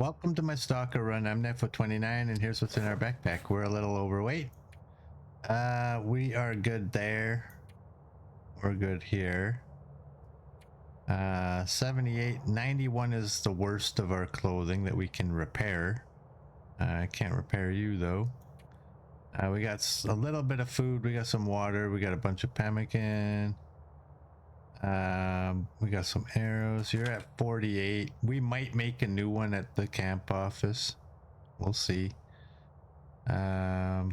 Welcome to my Stalker run. I'm E122 and here's what's in our backpack. We're a little overweight. We are good there. We're good here. 78, 91 is the worst of our clothing that we can repair. I can't repair you though. We got a little bit of food. We got some water. We got a bunch of pemmican. We got some arrows. You're at 48. We might make a new one at the camp office. We'll see. Hatchets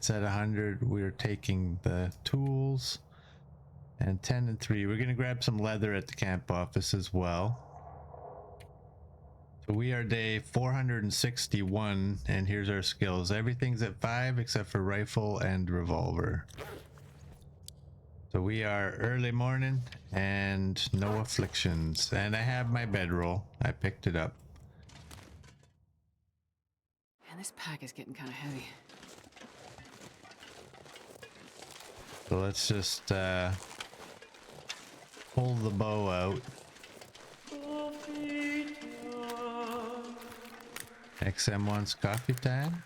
at 100. We're taking the tools. And 10 and 3. We're gonna grab some leather at the camp office as well. So we are day 461, and here's our skills. Everything's at 5 except for rifle and revolver. So we are early morning and no afflictions. And I have my bedroll. I picked it up. And this pack is getting kind of heavy. So let's just pull the bow out. XM wants coffee time.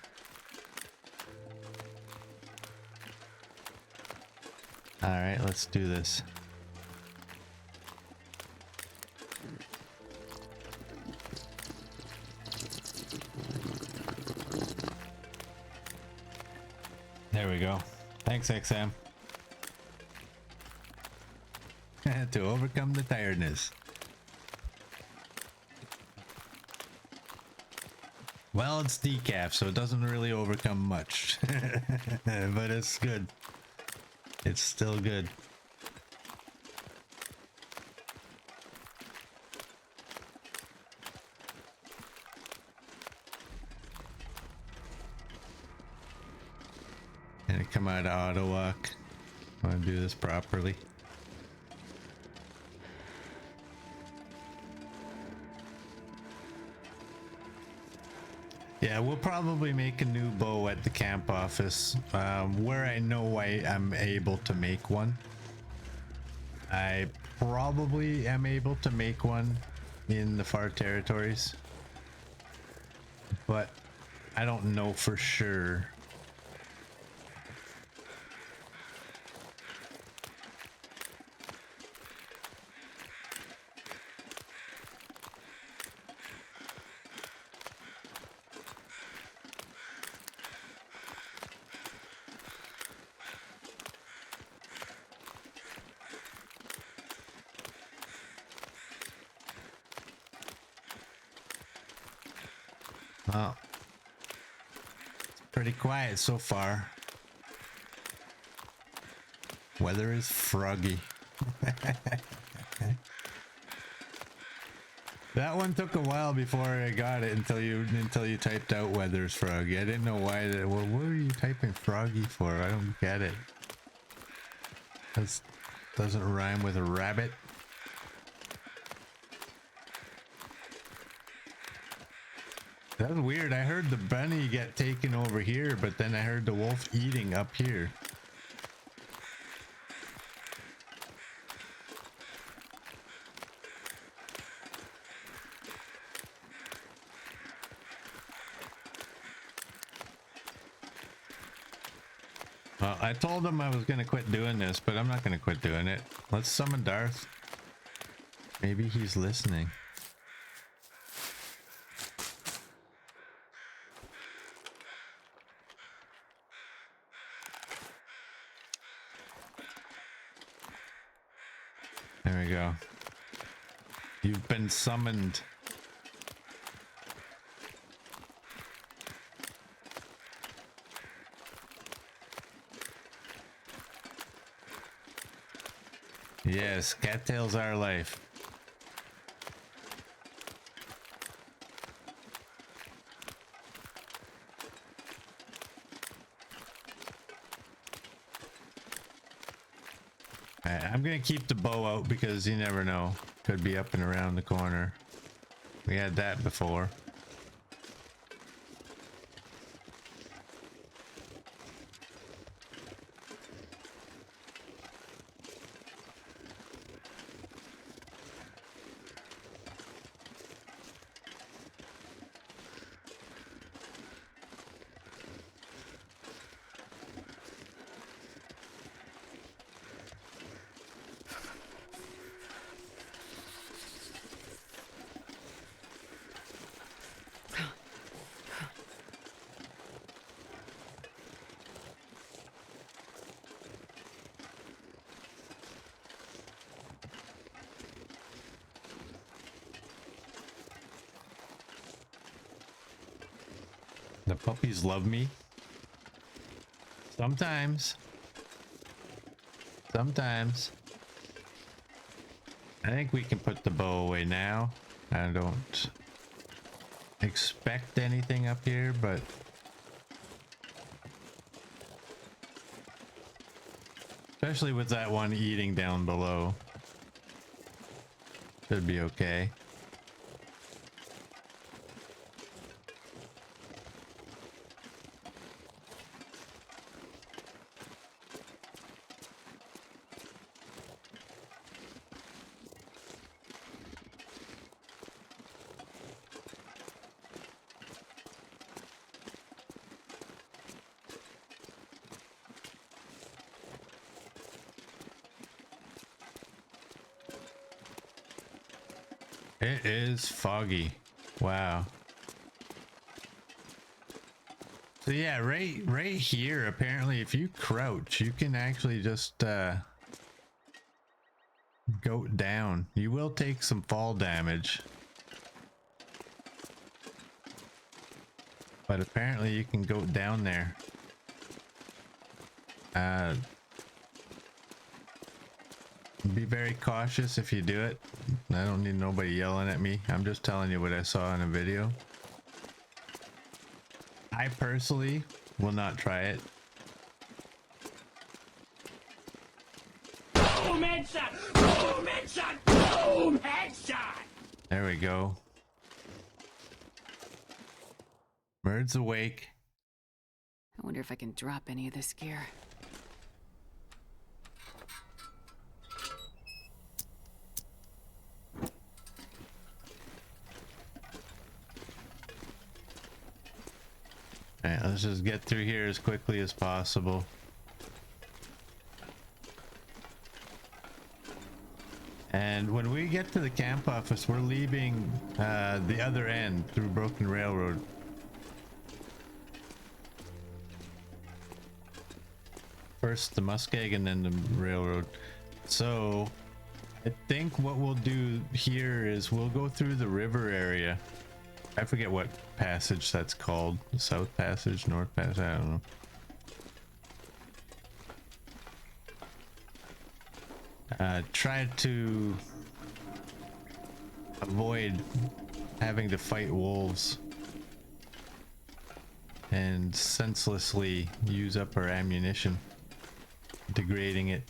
All right, let's do this. There we go. Thanks, XM. To overcome the tiredness. Well, it's decaf, so it doesn't really overcome much. But it's good. It's still good. And it come out of auto walk. I want to do this properly. Yeah, we'll probably make a new bow at the camp office, where I know I'm able to make one. I probably am able to make one in the far territories, but I don't know for sure. Well, it's pretty quiet so far. Weather is froggy. That one took a while before I got it until you typed out weather's froggy. I didn't know why that. Well, what are you typing froggy for? I don't get it. That doesn't rhyme with a rabbit. That was weird. I heard the bunny get taken over here, but then I heard the wolf eating up here. Well, I told him I was going to quit doing this, but I'm not going to quit doing it. Let's summon Darth. Maybe he's listening. There we go. You've been summoned. Yes, cattails are life. I'm gonna keep the bow out because you never know. Could be up and around the corner. We had that before. The puppies love me. Sometimes. Sometimes. I think we can put the bow away now. I don't expect anything up here, but especially with that one eating down below, should be okay. It is foggy. Wow. So yeah, right here, apparently if you crouch, you can actually just go down. You will take some fall damage. But apparently you can go down there. Be very cautious if you do it. I don't need nobody yelling at me. I'm just telling you what I saw in a video. I personally will not try it. Boom headshot! Boom headshot! Boom headshot! There we go. Bird's awake. I wonder if I can drop any of this gear. Alright, let's just get through here as quickly as possible. And when we get to the camp office, we're leaving the other end through Broken Railroad. First the muskeg and then the railroad. So I think what we'll do here is we'll go through the river area. I forget what passage that's called. The South Passage, North Passage, I don't know. Try to avoid having to fight wolves and senselessly use up our ammunition, degrading it.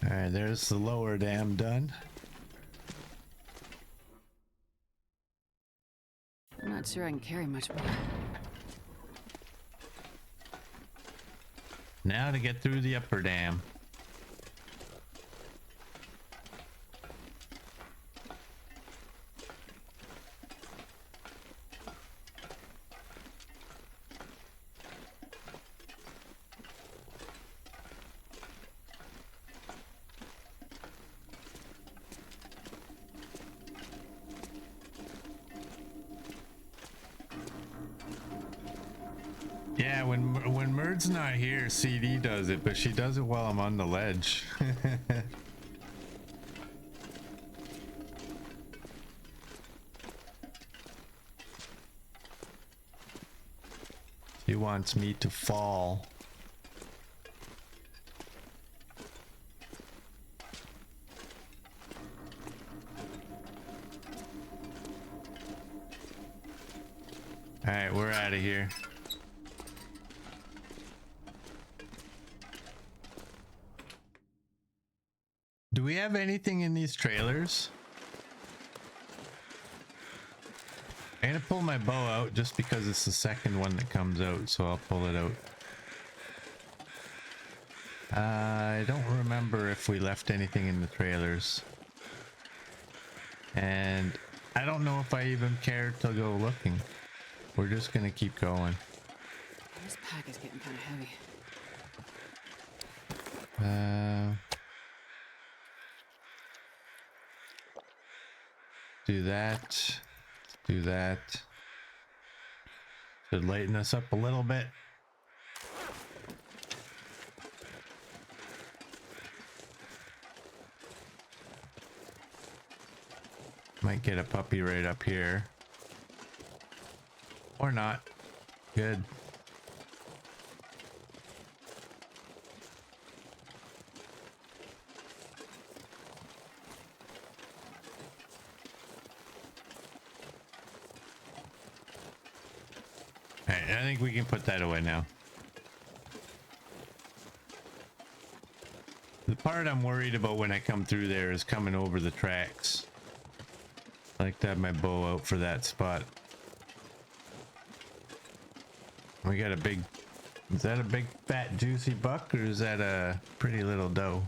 Alright, there's the lower dam done. I'm not sure I can carry much more. Now to get through the upper dam. Yeah, when Murd's not here, CD does it, but she does it while I'm on the ledge. She wants me to fall. All right, we're out of here. Do we have anything in these trailers? I'm gonna pull my bow out just because it's the second one that comes out, so I'll pull it out. I don't remember if we left anything in the trailers. And I don't know if I even care to go looking. We're just gonna keep going. This pack is getting kind of heavy. Do that. Do that. Should lighten us up a little bit. Might get a puppy right up here. Or not. Good. Alright, I think we can put that away now. The part I'm worried about when I come through there is coming over the tracks. I like to have my bow out for that spot. We got a big... Is that a big fat juicy buck or is that a pretty little doe?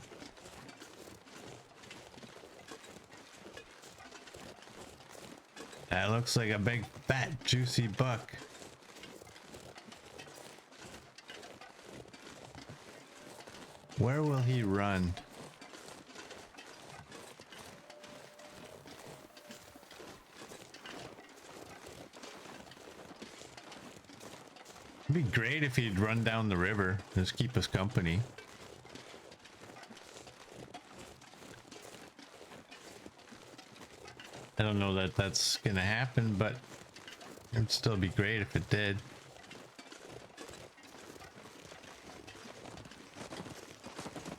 That looks like a big fat juicy buck. Where will he run? It'd be great if he'd run down the river. Just keep us company. I don't know that that's gonna happen, but it'd still be great if it did.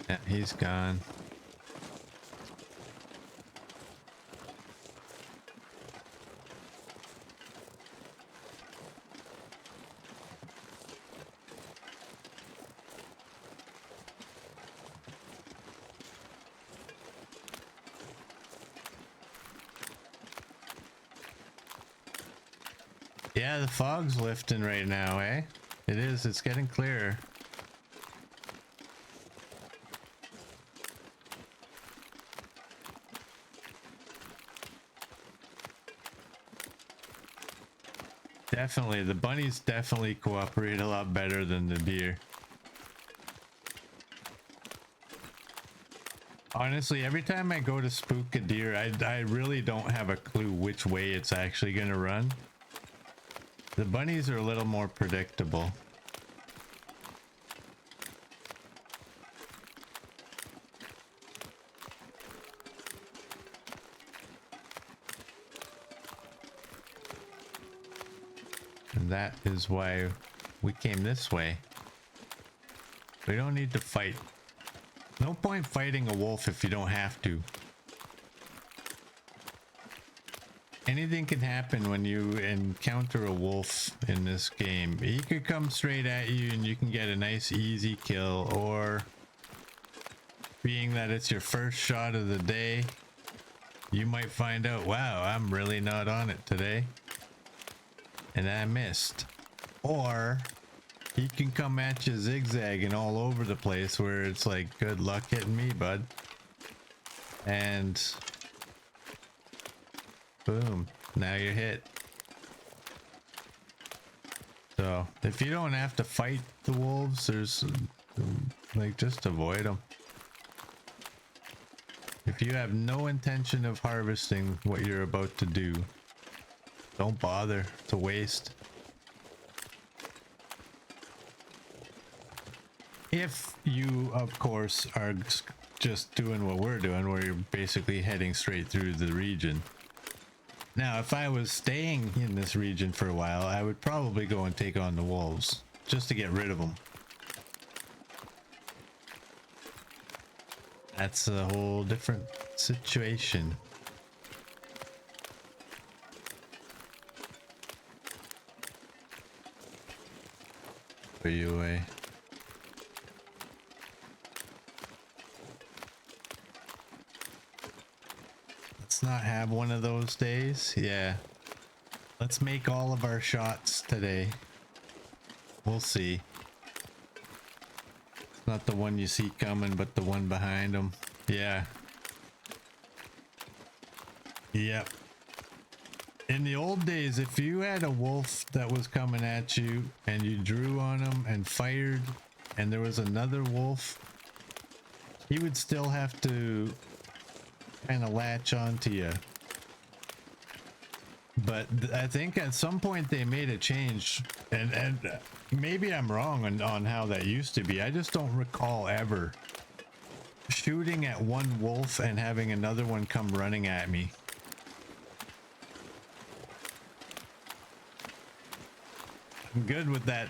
Yeah, he's gone. Yeah, the fog's lifting right now, eh? It is, it's getting clearer. Definitely, the bunnies definitely cooperate a lot better than the deer. Honestly, every time I go to spook a deer, I really don't have a clue which way it's actually gonna run. The bunnies are a little more predictable. And that is why we came this way. We don't need to fight. No point fighting a wolf if you don't have to. Anything can happen when you encounter a wolf in this game. He could come straight at you and you can get a nice easy kill, or being that it's your first shot of the day, you might find out, wow, I'm really not on it today. And I missed. Or he can come at you zigzagging all over the place where it's like, good luck hitting me, bud. And boom, now you're hit. So if you don't have to fight the wolves, there's like, just avoid them. If you have no intention of harvesting what you're about to do, don't bother. It's a waste. If you, of course, are just doing what we're doing, where you're basically heading straight through the region. Now, if I was staying in this region for a while, I would probably go and take on the wolves, just to get rid of them. That's a whole different situation. Put you away. Let's not have one of those days. Yeah. Let's make all of our shots today. We'll see. It's not the one you see coming, but the one behind them. Yeah. Yep. In the old days, if you had a wolf that was coming at you and you drew on him and fired and there was another wolf, he would still have to kind of latch onto you. But I think at some point they made a change, and maybe I'm wrong on how that used to be. I just don't recall ever shooting at one wolf and having another one come running at me. I'm good with that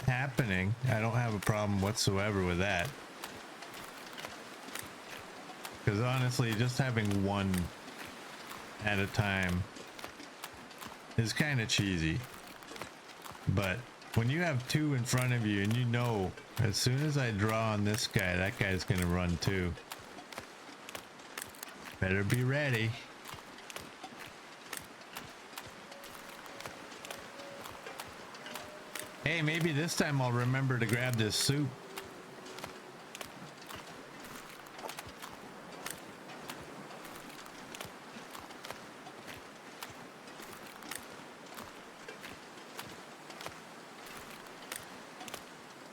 happening. I don't have a problem whatsoever with that. Because honestly, just having one at a time is kind of cheesy. But when you have two in front of you and you know as soon as I draw on this guy, that guy's gonna run too. Better be ready. Hey, maybe this time I'll remember to grab this soup.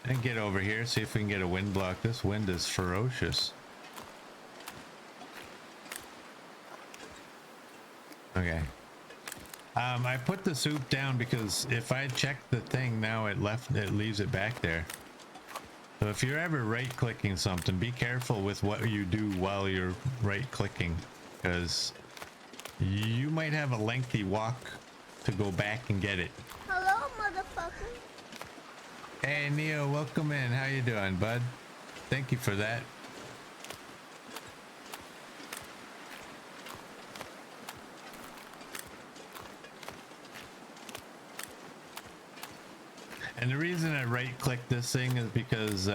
And get over here, see if we can get a wind block. This wind is ferocious. Okay. I put the soup down because if I check the thing now, it leaves it back there. So if you're ever right clicking something, be careful with what you do while you're right clicking, because you might have a lengthy walk to go back and get it. Hello, motherfucker. Hey Neo, welcome in. How you doing, bud? Thank you for that. And the reason I right click this thing is because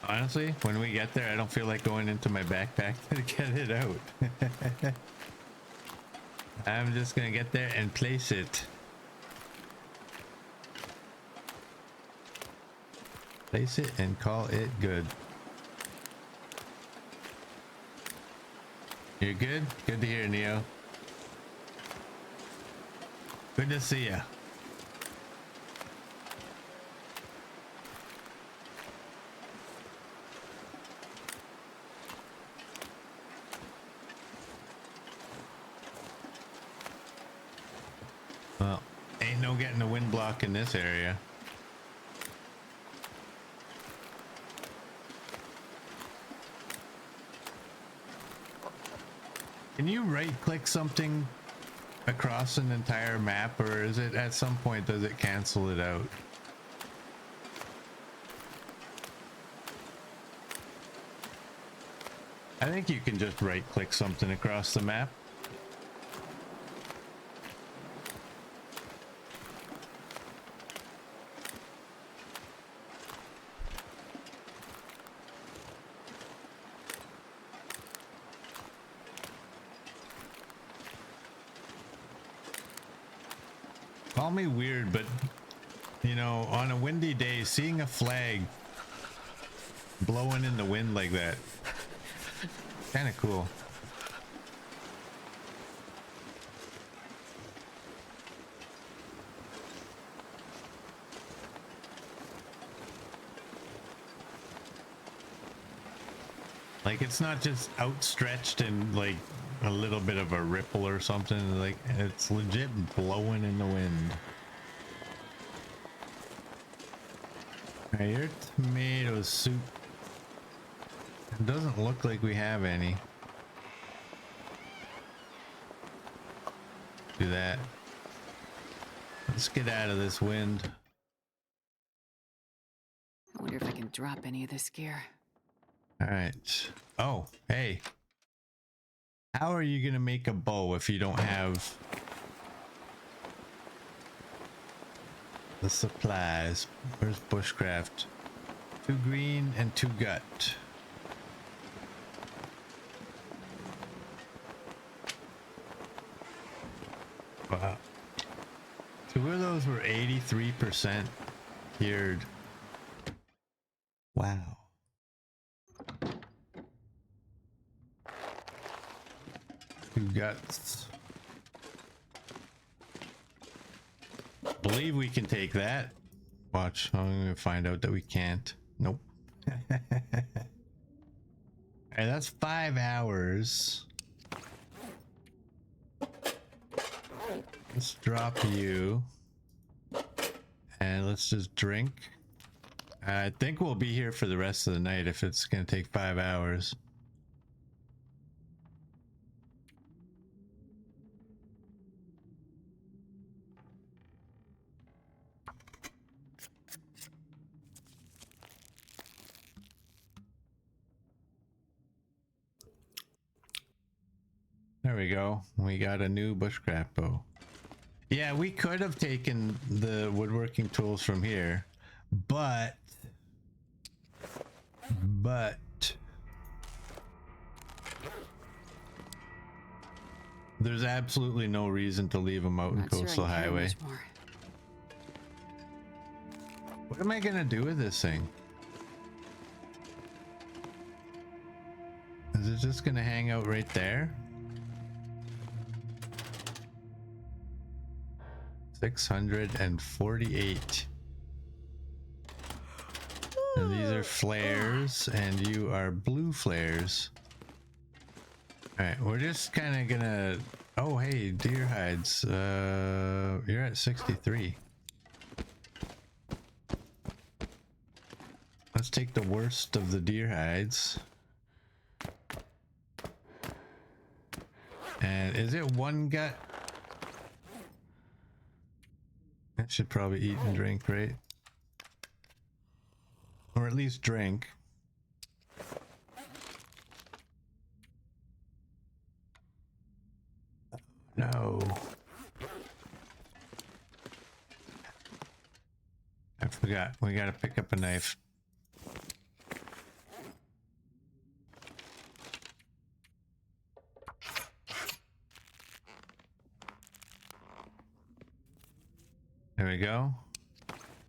honestly, when we get there, I don't feel like going into my backpack to get it out. I'm just gonna get there and place it. Place it and call it good. You're good? Good to hear, Neo. Good to see ya. Well, ain't no getting a wind block in this area. Can you right click something across an entire map, or is it at some point does it cancel it out? I think you can just right click something across the map. Call me weird, but you know, on a windy day, seeing a flag blowing in the wind like that, kind of cool. Like, it's not just outstretched and like a little bit of a ripple or something. Like, it's legit blowing in the wind. Alright, your tomato soup. It doesn't look like we have any. Do that. Let's get out of this wind. I wonder if I can drop any of this gear. Alright. Oh, hey. How are you gonna make a bow if you don't have the supplies? Where's bushcraft? 2 green and 2 gut. Wow. 2 of those were 83% cured. Wow. Guts. Believe we can take that. Watch, I'm gonna find out that we can't. Nope. Alright, that's 5 hours. Let's drop you. And let's just drink. I think we'll be here for the rest of the night if it's going to take 5 hours. There we go. We got a new bushcraft bow. Yeah, we could have taken the woodworking tools from here, but there's absolutely no reason to leave them out in Not sure I Coastal can carry Highway. much more. What am I gonna do with this thing? Is it just gonna hang out right there? 648. And these are flares, and you are blue flares. Alright, we're just kind of gonna... Oh, hey, deer hides. You're at 63. Let's take the worst of the deer hides. And is it one gut? I should probably eat and drink, right? Or at least drink. No. I forgot. We gotta pick up a knife. There we go.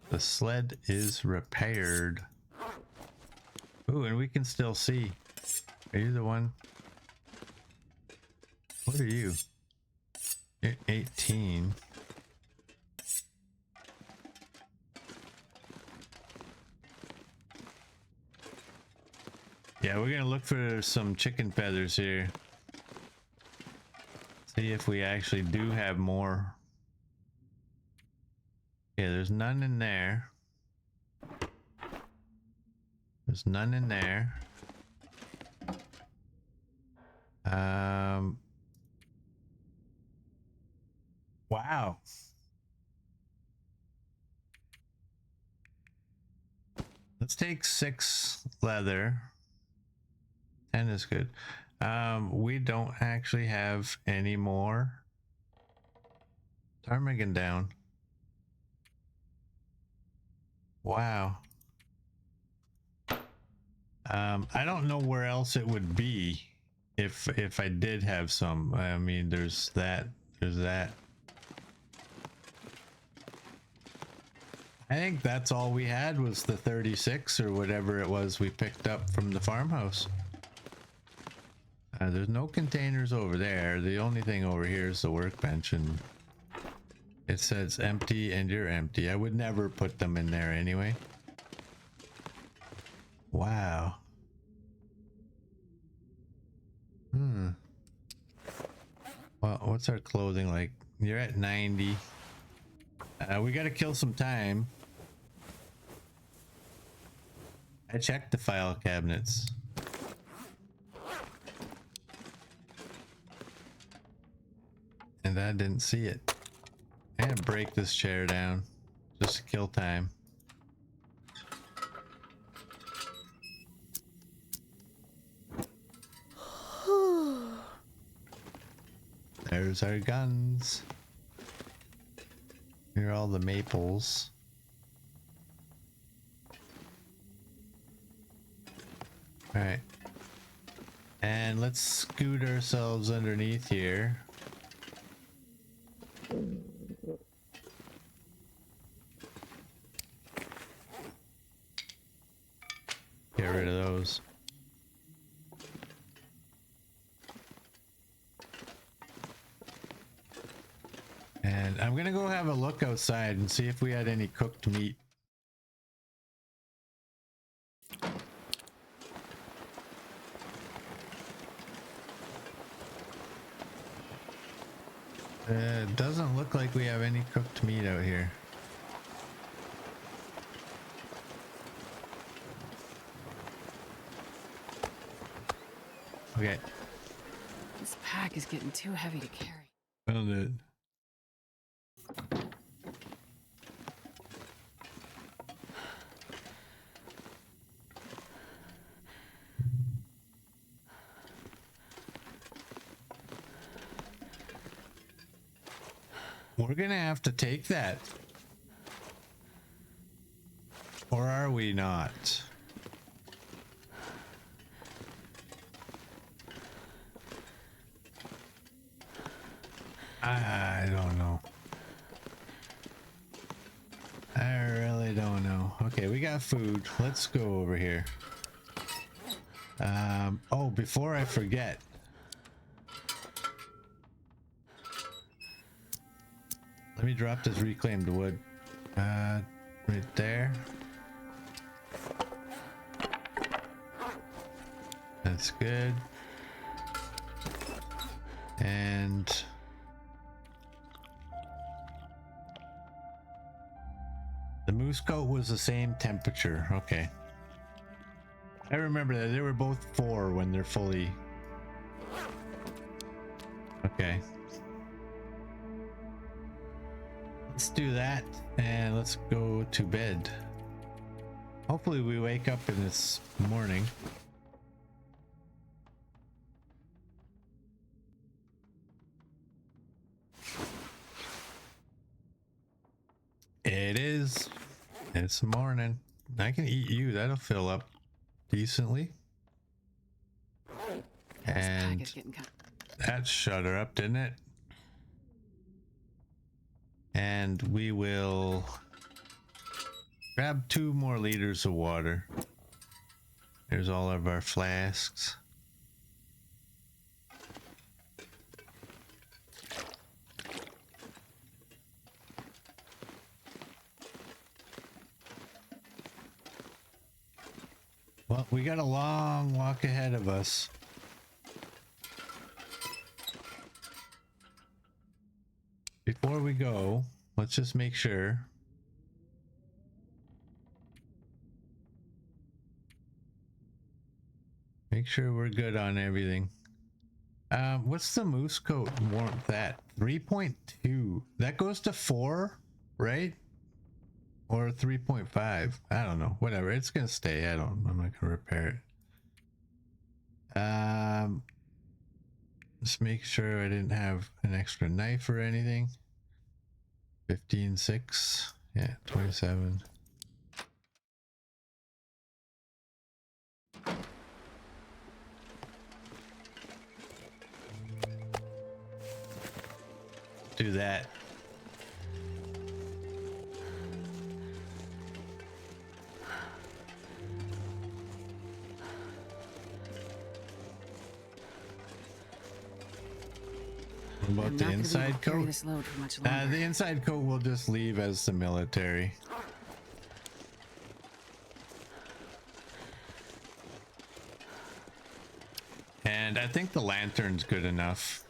The sled is repaired. Ooh, and we can still see. Are you the one? What are you? 18. Yeah, we're gonna look for some chicken feathers here. See if we actually do have more. Yeah, there's none in there. There's none in there. Wow. Let's take 6 leather. 10 is good. We don't actually have any more. Ptarmigan down. Wow. I don't know where else it would be if I did have some. I mean, there's that. There's that. I think that's all we had was the 36 or whatever it was we picked up from the farmhouse. There's no containers over there. The only thing over here is the workbench, and it says empty and you're empty. I would never put them in there anyway. Wow. Well, what's our clothing like? You're at 90. We gotta kill some time. I checked the file cabinets. And I didn't see it. I'm gonna break this chair down just to kill time. There's our guns. Here are all the maples. All right. And let's scoot ourselves underneath here. Get rid of those. And I'm gonna go have a look outside and see if we had any cooked meat. It doesn't look like we have any cooked meat out here. Okay. This pack is getting too heavy to carry. Found it. We're gonna have to take that. Or are we not? I don't know. I really don't know. Okay, we got food. Let's go over here. Oh, before I forget. Let me drop this reclaimed wood. Right there. That's good. And the moose coat was the same temperature. Okay. I remember that they were both 4 when they're fully. Okay. Let's do that and let's go to bed. Hopefully we wake up in this morning. It is. It's morning. I can eat you. That'll fill up decently. And that shut her up, didn't it? And we will grab 2 more liters of water. There's all of our flasks. Well, we got a long walk ahead of us. Before we go, let's just make sure. Make sure we're good on everything. What's the moose coat warmth at? 3.2. That goes to 4, right? Or 3.5. I don't know. Whatever. It's gonna stay. I'm not gonna repair it. Just make sure I didn't have an extra knife or anything. 15.6. Yeah, 27. Do that. What about the inside coat? The inside coat we'll just leave as the military. And I think the lantern's good enough.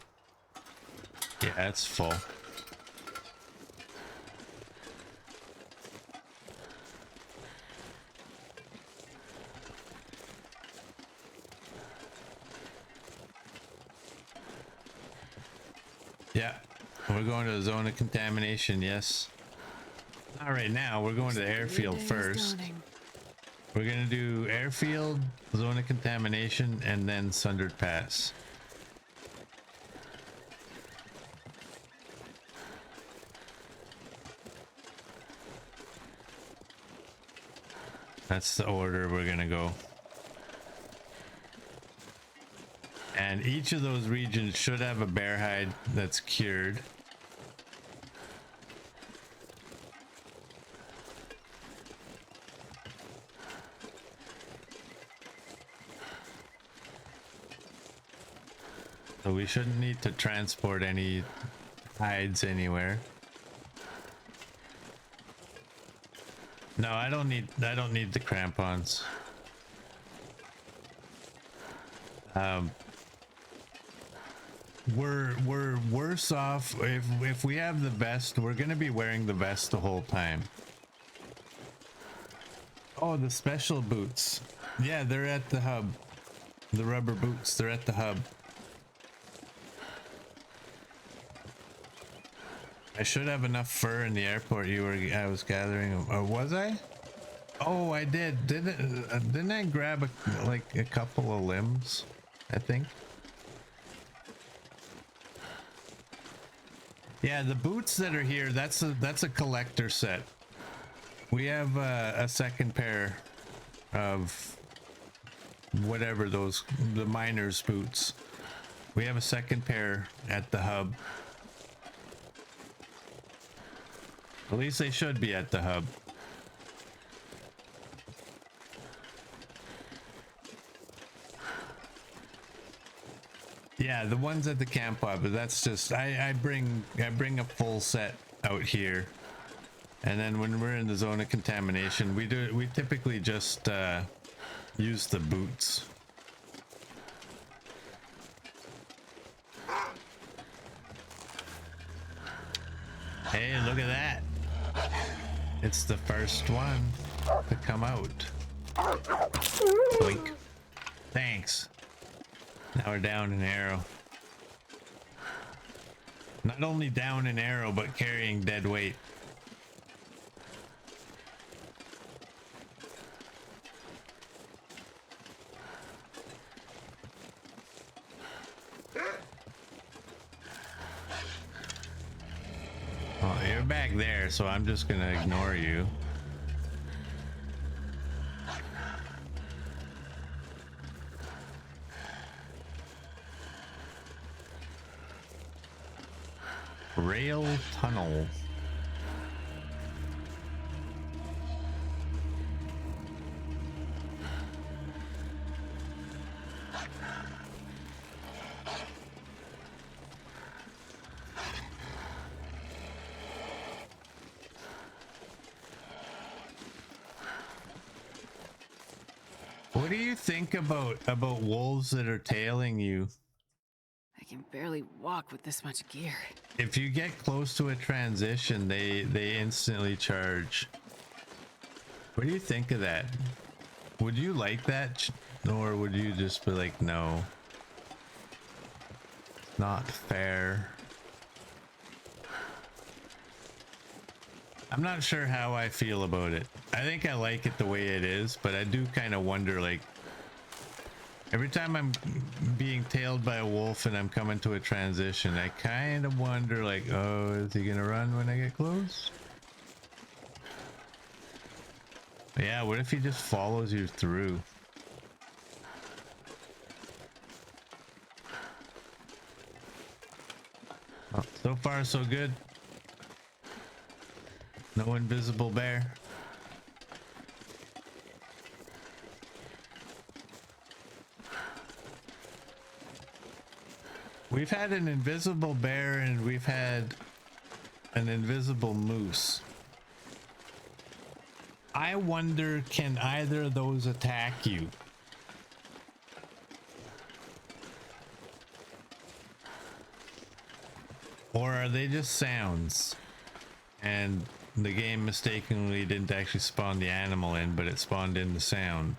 Yeah, it's full. Yeah, we're going to the zone of contamination, yes. Not right now, we're going to the airfield first. We're gonna do airfield, zone of contamination, and then Sundered Pass. That's the order we're gonna go. And each of those regions should have a bear hide that's cured. So we shouldn't need to transport any hides anywhere. No, I don't need the crampons. we're worse off if we have the vest. We're gonna be wearing the vest the whole time. Oh, the special boots. Yeah, they're at the hub. The rubber boots, they're at the hub. I should have enough fur in the airport I was gathering. Or was I? Oh, I did. Didn't I grab like a couple of limbs? I think. Yeah, the boots that are here, that's a collector set. We have a second pair of whatever the miner's boots. We have a second pair at the hub. At least they should be at the hub. Yeah, the ones at the camp hub, but that's just I bring a full set out here. And then when we're in the zone of contamination, we typically just use the boots. Hey, look at that. It's the first one to come out. Blink. Thanks. Now we're down an arrow. Not only down an arrow, but carrying dead weight. Oh, you're back there, so I'm just gonna ignore you. Rail tunnel. What do you think about wolves that are tailing you? I can barely walk with this much gear. If you get close to a transition, they instantly charge. What do you think of that? Would you like that, or would you just be like, no, not fair? I'm not sure how I feel about it. I think I like it the way it is, but I do kind of wonder, like, every time I'm being tailed by a wolf and I'm coming to a transition, I kind of wonder, like, oh, is he gonna run when I get close? Yeah, what if he just follows you through? Oh, so far so good. No invisible bear. We've had an invisible bear and we've had an invisible moose. I wonder, can either of those attack you? Or are they just sounds? And the game mistakenly didn't actually spawn the animal in, but it spawned in the sound.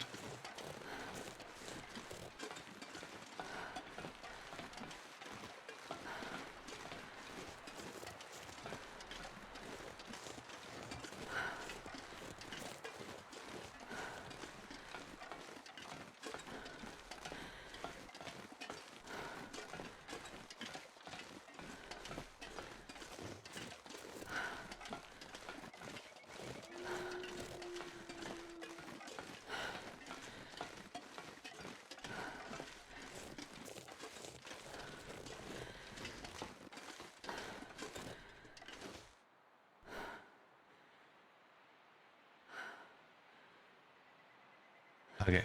Okay.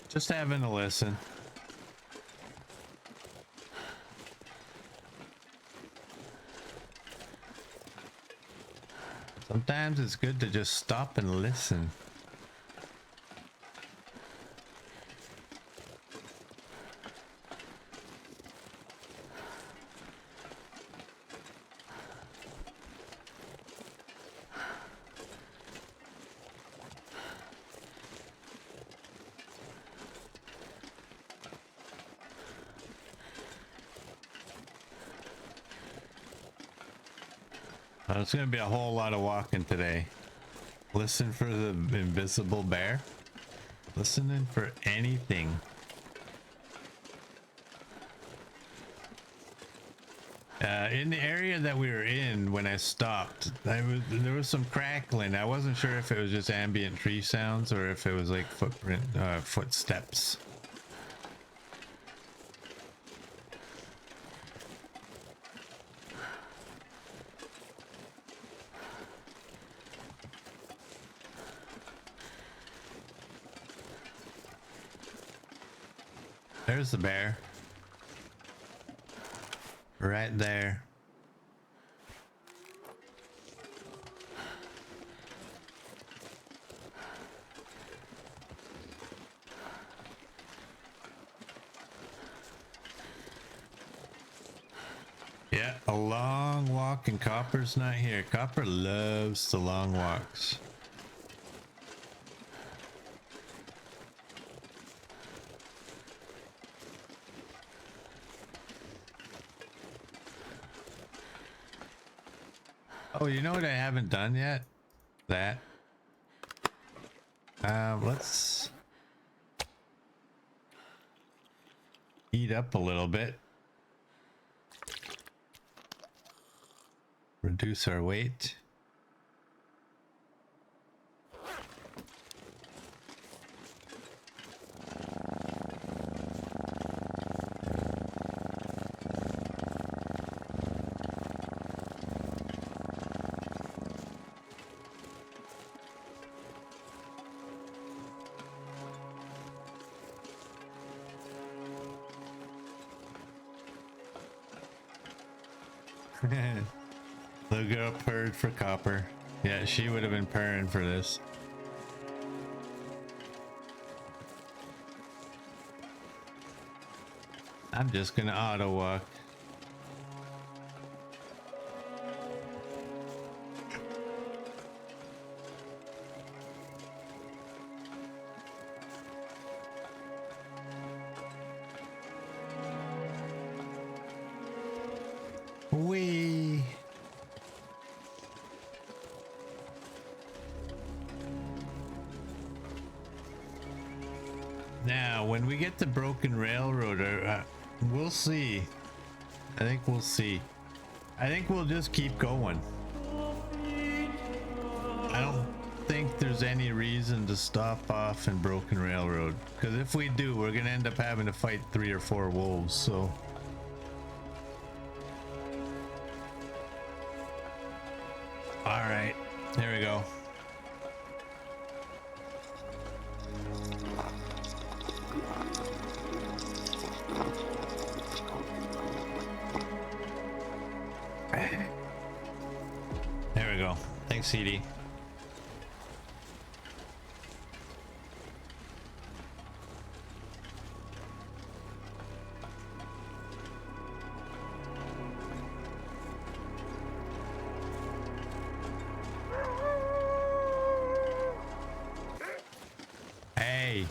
Just having a listen. Sometimes it's good to just stop and listen. It's gonna be a whole lot of walking today. Listen for the invisible bear. Listening for anything. In the area that we were in when I stopped, there was some crackling. I wasn't sure if it was just ambient tree sounds or if it was like footsteps. There's the bear. Right there. Yeah, a long walk and Copper's not here. Copper loves the long walks. Oh, you know what I haven't done yet? That. Let's eat up a little bit. Reduce our weight. Little girl purred for Copper. Yeah, she would have been purring for this. I'm just gonna auto walk. Wee. Now, when we get to Broken Railroad, we'll see. I think we'll see. I think we'll just keep going. I don't think there's any reason to stop off in Broken Railroad, because if we do, we're gonna end up having to fight 3 or 4 wolves, so. All right, here we go. There we go. Thanks, CD. Hey.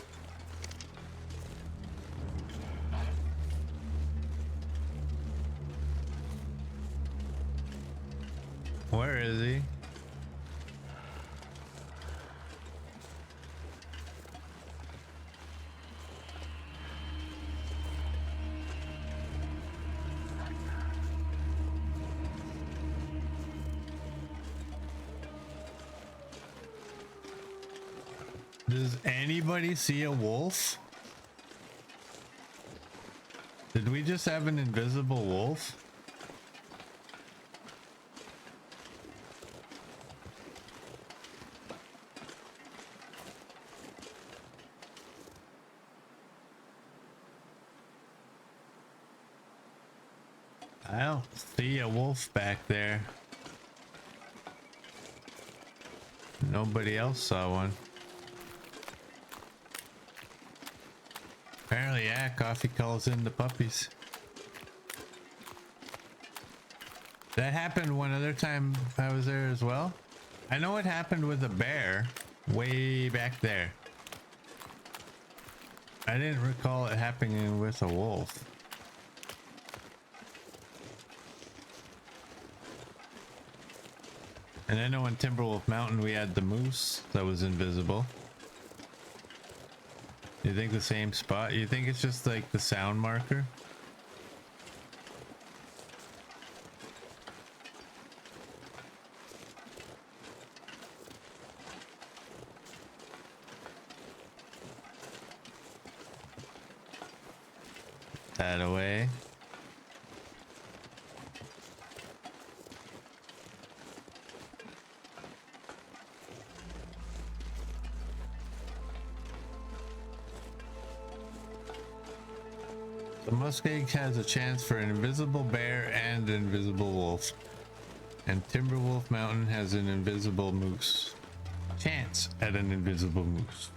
Where is he? Does anybody see a wolf? Did we just have an invisible wolf? I don't see a wolf back there. Nobody else saw one. Apparently, yeah, Coffee calls in the puppies. That happened one other time I was there as well. I know it happened with a bear way back there. I didn't recall it happening with a wolf. And I know on Timberwolf Mountain we had the moose that was invisible. You think the same spot? You think it's just like the sound marker? That away. The muskeg has a chance for an invisible bear and an invisible wolf. And Timberwolf Mountain has an invisible moose. Chance at an invisible moose.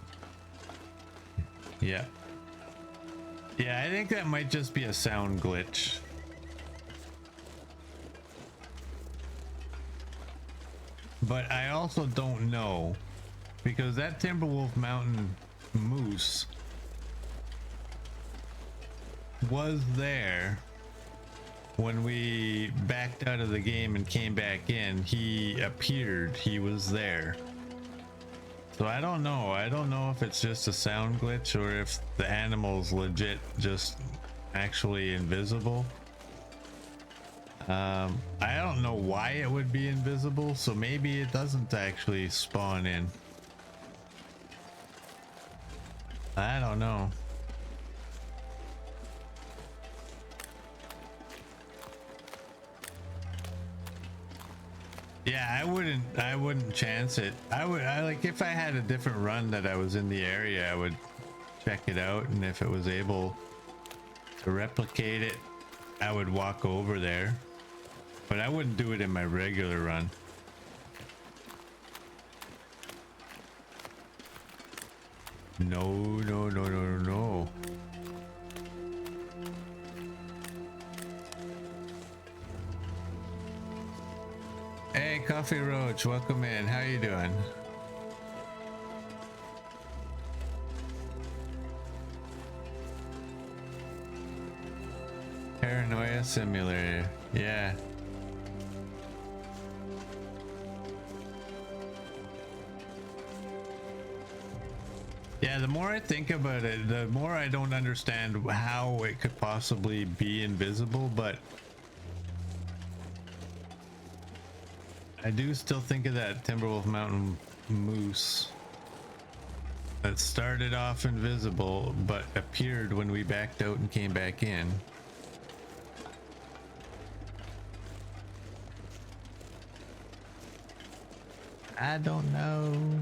Yeah. Yeah, I think that might just be a sound glitch. But I also don't know, because that Timberwolf Mountain moose was there when we backed out of the game and came back in. He appeared, he was there. So I don't know. I don't know if it's just a sound glitch or if the animal's legit just actually invisible. I don't know why it would be invisible, so maybe it doesn't actually spawn in. I don't know. Yeah, I wouldn't chance it. I like, if I had a different run that I was in the area, I would check it out, and if it was able to replicate it, I would walk over there. But I wouldn't do it in my regular run. No, no, no, no, no. Hey, Coffee Roach, welcome in. How you doing? Paranoia Simulator. Yeah. Yeah, the more I think about it, the more I don't understand how it could possibly be invisible, but I do still think of that Timberwolf Mountain moose that started off invisible but appeared when we backed out and came back in. I don't know.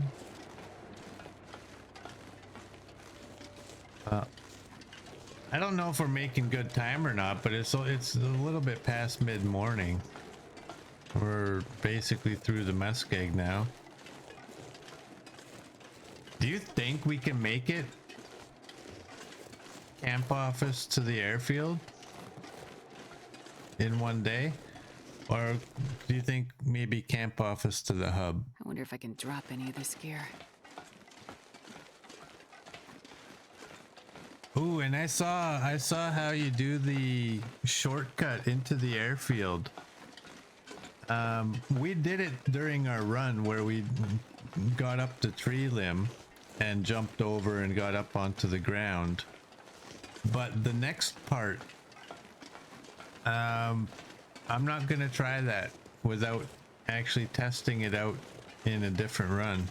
I don't know if we're making good time or not, but it's a little bit past mid-morning. We're basically through the muskeg now. Do you think we can make it? Camp office to the airfield in one day? Or do you think maybe camp office to the hub? I wonder if I can drop any of this gear. Ooh, and I saw how you do the shortcut into the airfield. We did it during our run where we got up the tree limb and jumped over and got up onto the ground. But the next part, I'm not gonna try that without actually testing it out in a different run.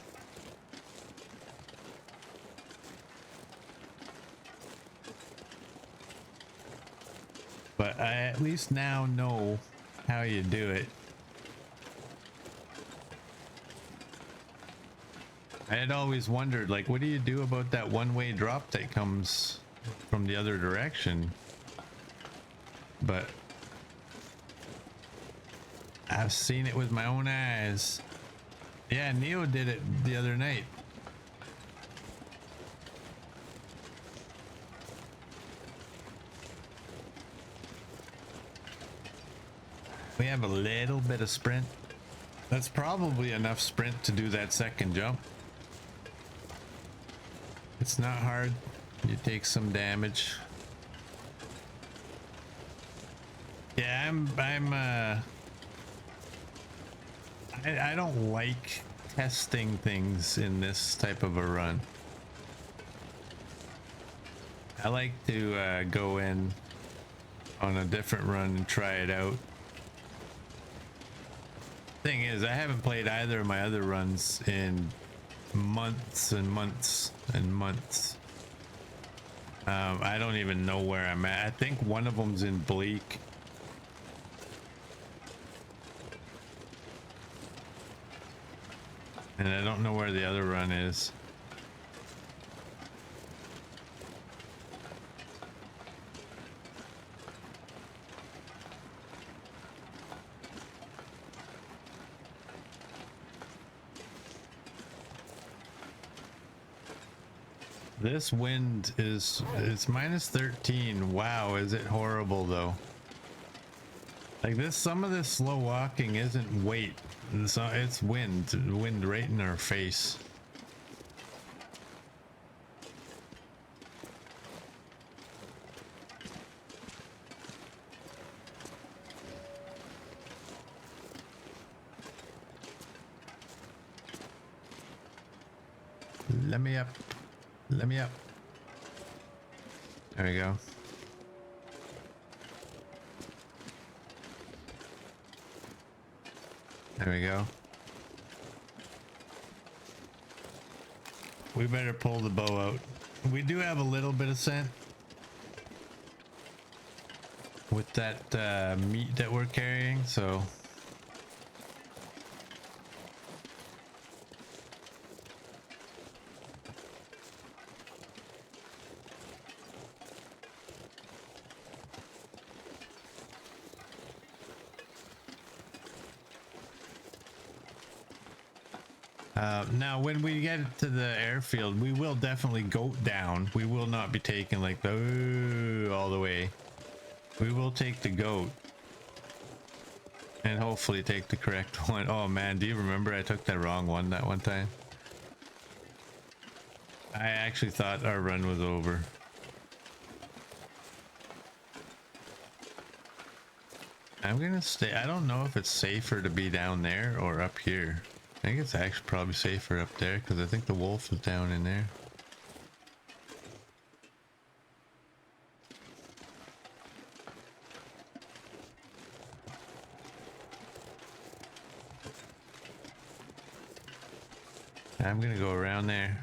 But I at least now know how you do it. I had always wondered, like, what do you do about that one-way drop that comes from the other direction? But I've seen it with my own eyes. Yeah, Neo did it the other night. We have a little bit of sprint. That's probably enough sprint to do that second jump. It's not hard. You take some damage. Yeah, I don't like testing things in this type of a run. I like to go in on a different run and try it out. Thing is, I haven't played either of my other runs in months and months and months. I don't even know where I'm at. I think one of them's in Bleak. And I don't know where the other run is. This wind is, it's minus 13. Wow, is it horrible though. Like this, some of this slow walking isn't weight. It's wind right in our face. Let me up. Let me up. There we go. There we go. We better pull the bow out. We do have a little bit of scent with that meat that we're carrying, so now when we get to the airfield, we will definitely goat down. We will not be taking like the all the way. We will take the goat and hopefully take the correct one. Oh man, do you remember I took the wrong one that one time? I actually thought our run was over. I'm gonna stay. I don't know if it's safer to be down there or up here. I think it's actually probably safer up there because I think the wolf is down in there. I'm gonna go around there.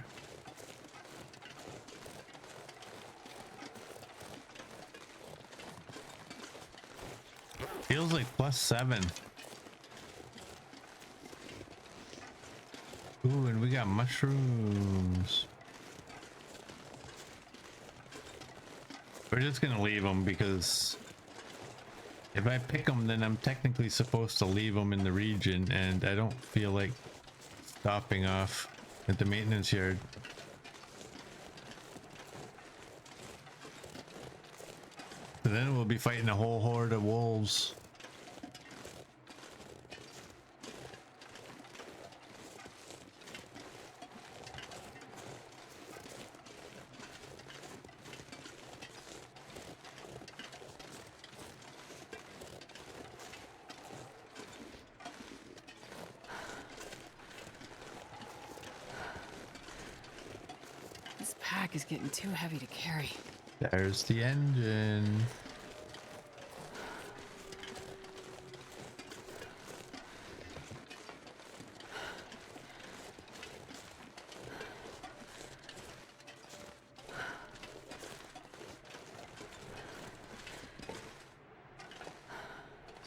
Feels like +7. Ooh, and we got mushrooms. We're just gonna leave them because if I pick them, then I'm technically supposed to leave them in the region, and I don't feel like stopping off at the maintenance yard. So then we'll be fighting a whole horde of wolves. This pack is getting too heavy to carry. There's the engine.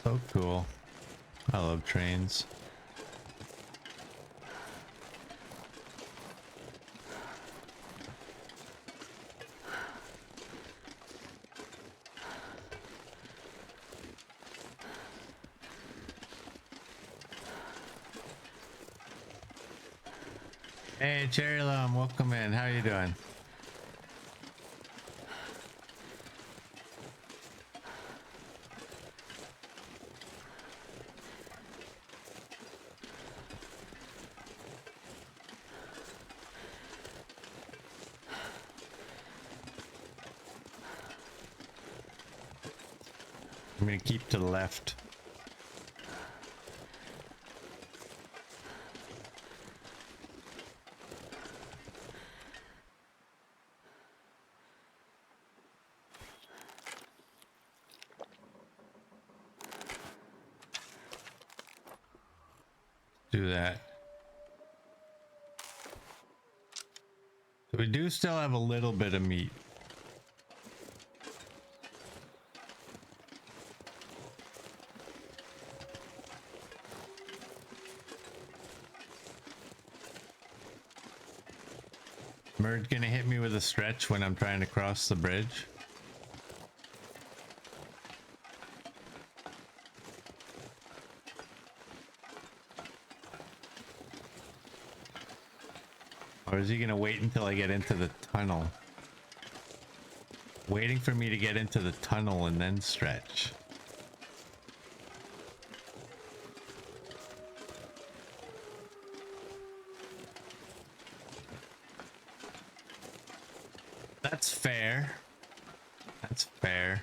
So cool. I love trains. Hey, Cherry Lum, welcome in. How you doing? I'm gonna keep to the left. do that. So we do still have a little bit of meat. Murd gonna hit me with a stretch when I'm trying to cross the bridge. Or is he gonna wait until I get into the tunnel? Waiting for me to get into the tunnel and then stretch. That's fair. That's fair.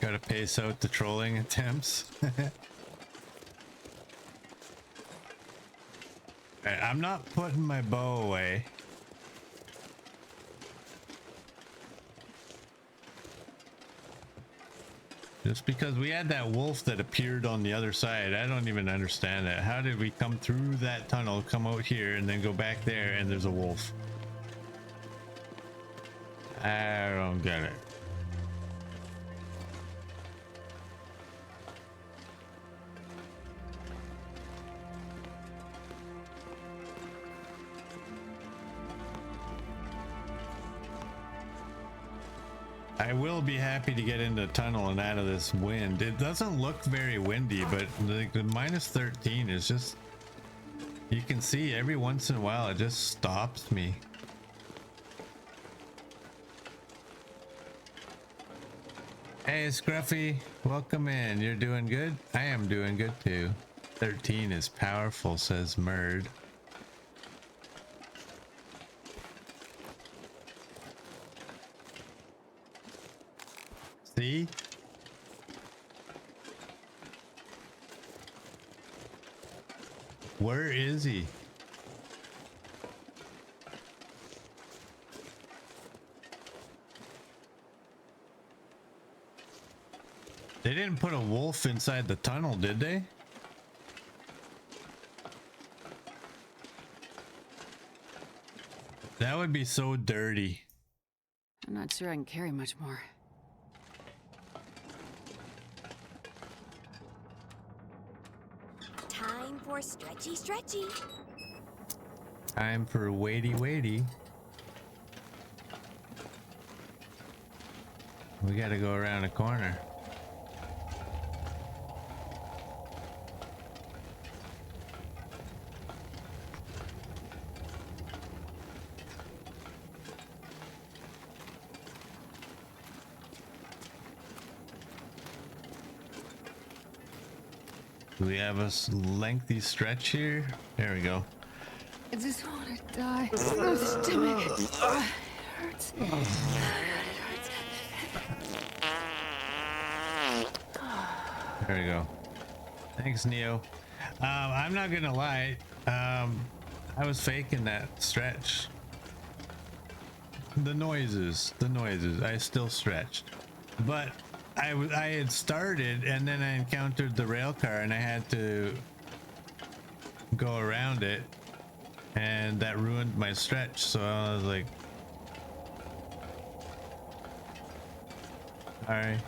Gotta pace out the trolling attempts. Alright, I'm not putting my bow away. Just because we had that wolf that appeared on the other side, I don't even understand that. How did we come through that tunnel, come out here, and then go back there and there's a wolf? I don't get it. I will be happy to get into the tunnel and out of this wind. It doesn't look very windy, but the minus 13 is just, you can see every once in a while it just stops me. Hey Scruffy, welcome in. You're doing good? I am doing good too. 13 is powerful, says Murd. See? Where is he? They didn't put a wolf inside the tunnel, did they? That would be so dirty. I'm not sure I can carry much more. Time for stretchy, stretchy. Time for weighty, weighty. We gotta go around a corner. Do we have a lengthy stretch here? There we go. I just want to die. My stomach. It hurts. It hurts. There we go. Thanks, Neo. I'm not gonna lie. I was faking that stretch. The noises. I still stretched, but I had started and then I encountered the rail car and I had to go around it, and that ruined my stretch. So I was like, sorry.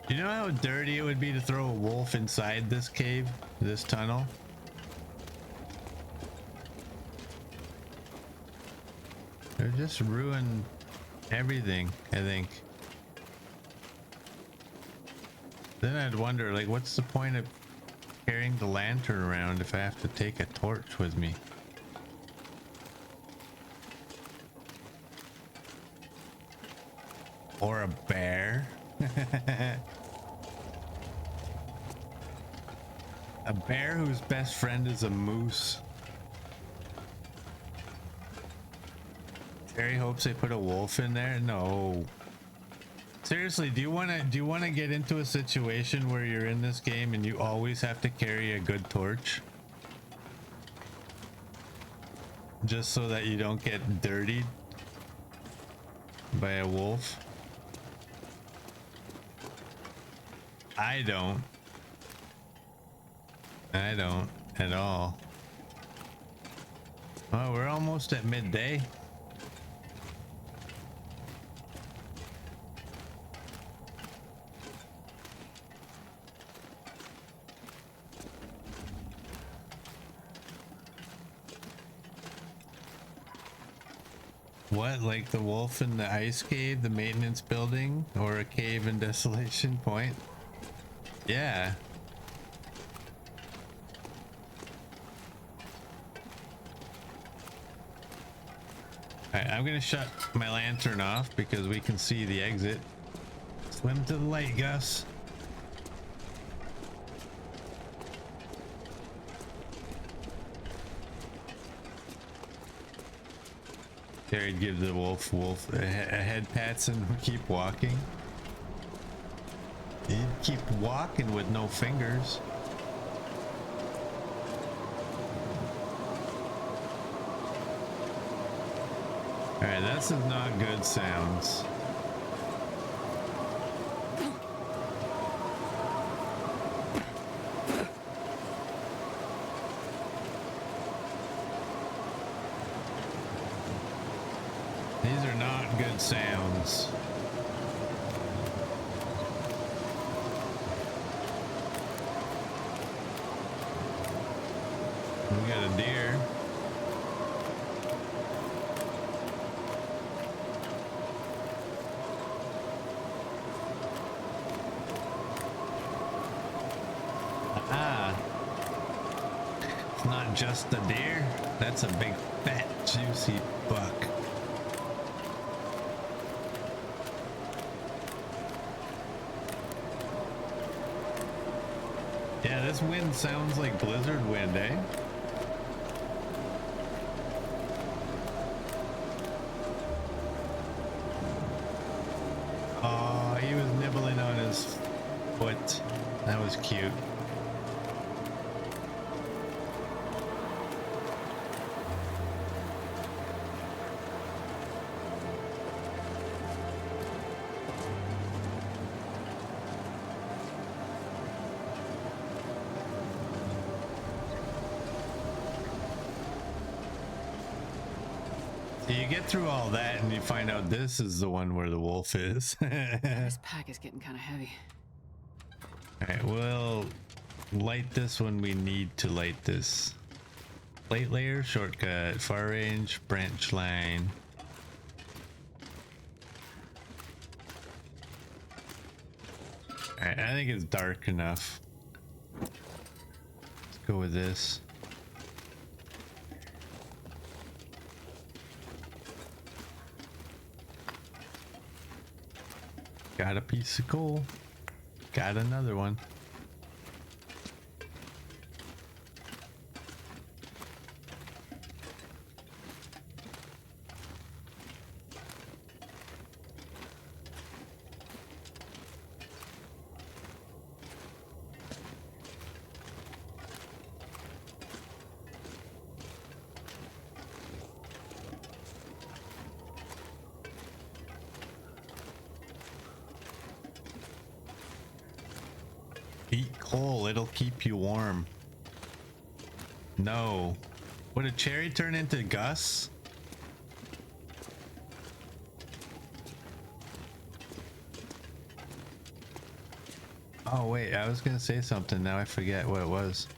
Do you know how dirty it would be to throw a wolf inside this cave, this tunnel? It would just ruin everything, I think. Then I'd wonder, like, what's the point of carrying the lantern around if I have to take a torch with me? Or a bear? A bear whose best friend is a moose. Terry hopes they put a wolf in there? No. Seriously, do you wanna get into a situation where you're in this game and you always have to carry a good torch? Just so that you don't get dirtied by a wolf? I don't at all. Oh, we're almost at midday. What, like the wolf in the ice cave, the maintenance building, or a cave in Desolation Point? Yeah. Alright, I'm gonna shut my lantern off because we can see the exit. Swim to the light, Gus. Terry gives the wolf a head pats and keep walking. He'd keep walking with no fingers. Alright, this is not good sounds. These are not good sounds. We got a deer. Ah. It's not just a deer. That's a big, fat, juicy buck. Yeah, this wind sounds like blizzard wind, eh? Oh, he was nibbling on his foot. That was cute. You get through all that and you find out this is the one where the wolf is. This pack is getting kind of heavy. Alright, we'll light this when we need to light this. Plate layer, shortcut, far range, branch line. Alright, I think it's dark enough. Let's go with this. Got a piece of coal. Got another one. Eat coal, it'll keep you warm. No. Would a cherry turn into Gus? Oh wait, I was gonna say something, now I forget what it was.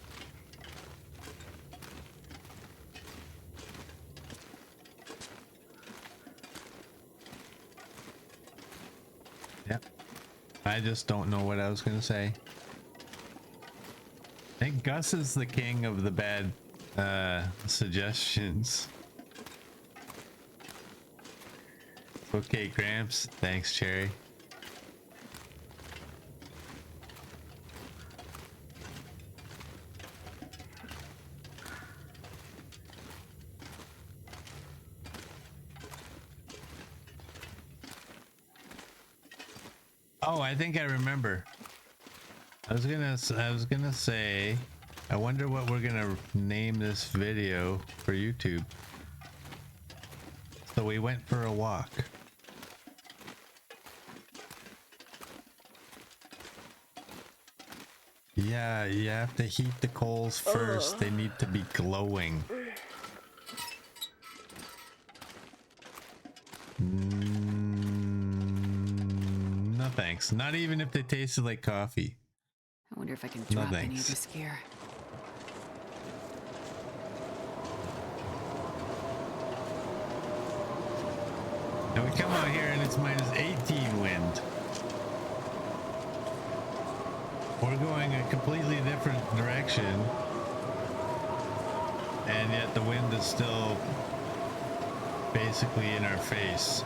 Yep. I just don't know what I was gonna say. I think Gus is the king of the bad suggestions. Okay, Gramps. Thanks, Cherry. Oh, I think I remember. I was gonna say, I wonder what we're gonna name this video for YouTube. So we went for a walk. Yeah, you have to heat the coals first. They need to be glowing. No thanks. Not even if they tasted like coffee. I wonder if I can No drop any of thanks. this gear. And we come out here and it's minus 18 wind. We're going a completely different direction. And yet the wind is still basically in our face.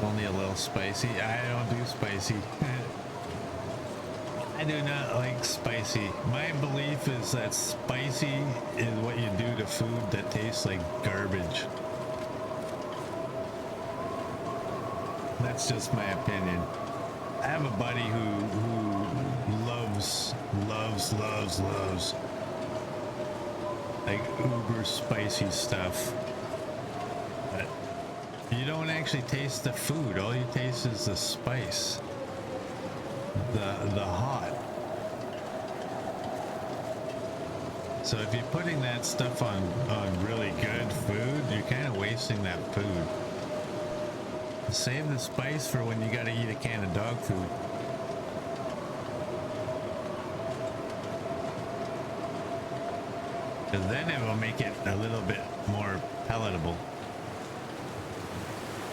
Only a little spicy. I don't do spicy. I do not like spicy. My belief is that spicy is what you do to food that tastes like garbage. That's just my opinion. I have a buddy who loves like uber spicy stuff. But you don't actually taste the food. All you taste is the spice. The hot. So if you're putting that stuff on really good food, you're kind of wasting that food. Save the spice for when you gotta eat a can of dog food. Because then it will make it a little bit more palatable.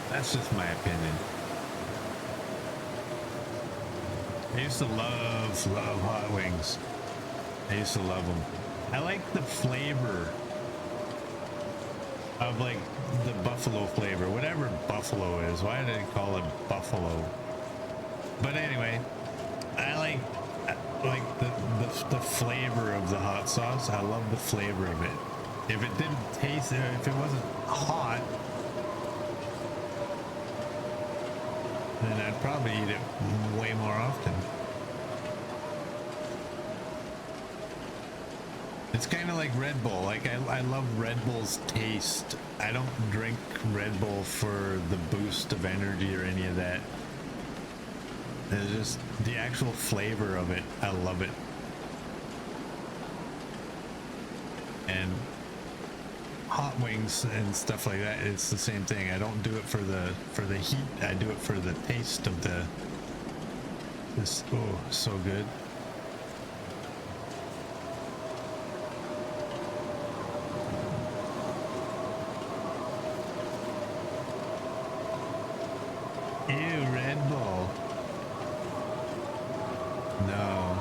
That's just my opinion. I used to love hot wings. I used to love them. I like the flavor of like the buffalo flavor, whatever buffalo is. Why did they call it buffalo? But anyway, I like the flavor of the hot sauce. I love the flavor of it. If it didn't taste, if it wasn't hot, then I'd probably eat it way more often. It's kind of like Red Bull. Like I love Red Bull's taste. I don't drink Red Bull for the boost of energy or any of that. It's just the actual flavor of it. I love it. And hot wings and stuff like that, it's the same thing. I don't do it for the heat. I do it for the taste of this. Oh, so good. Ew, Red Bull. No.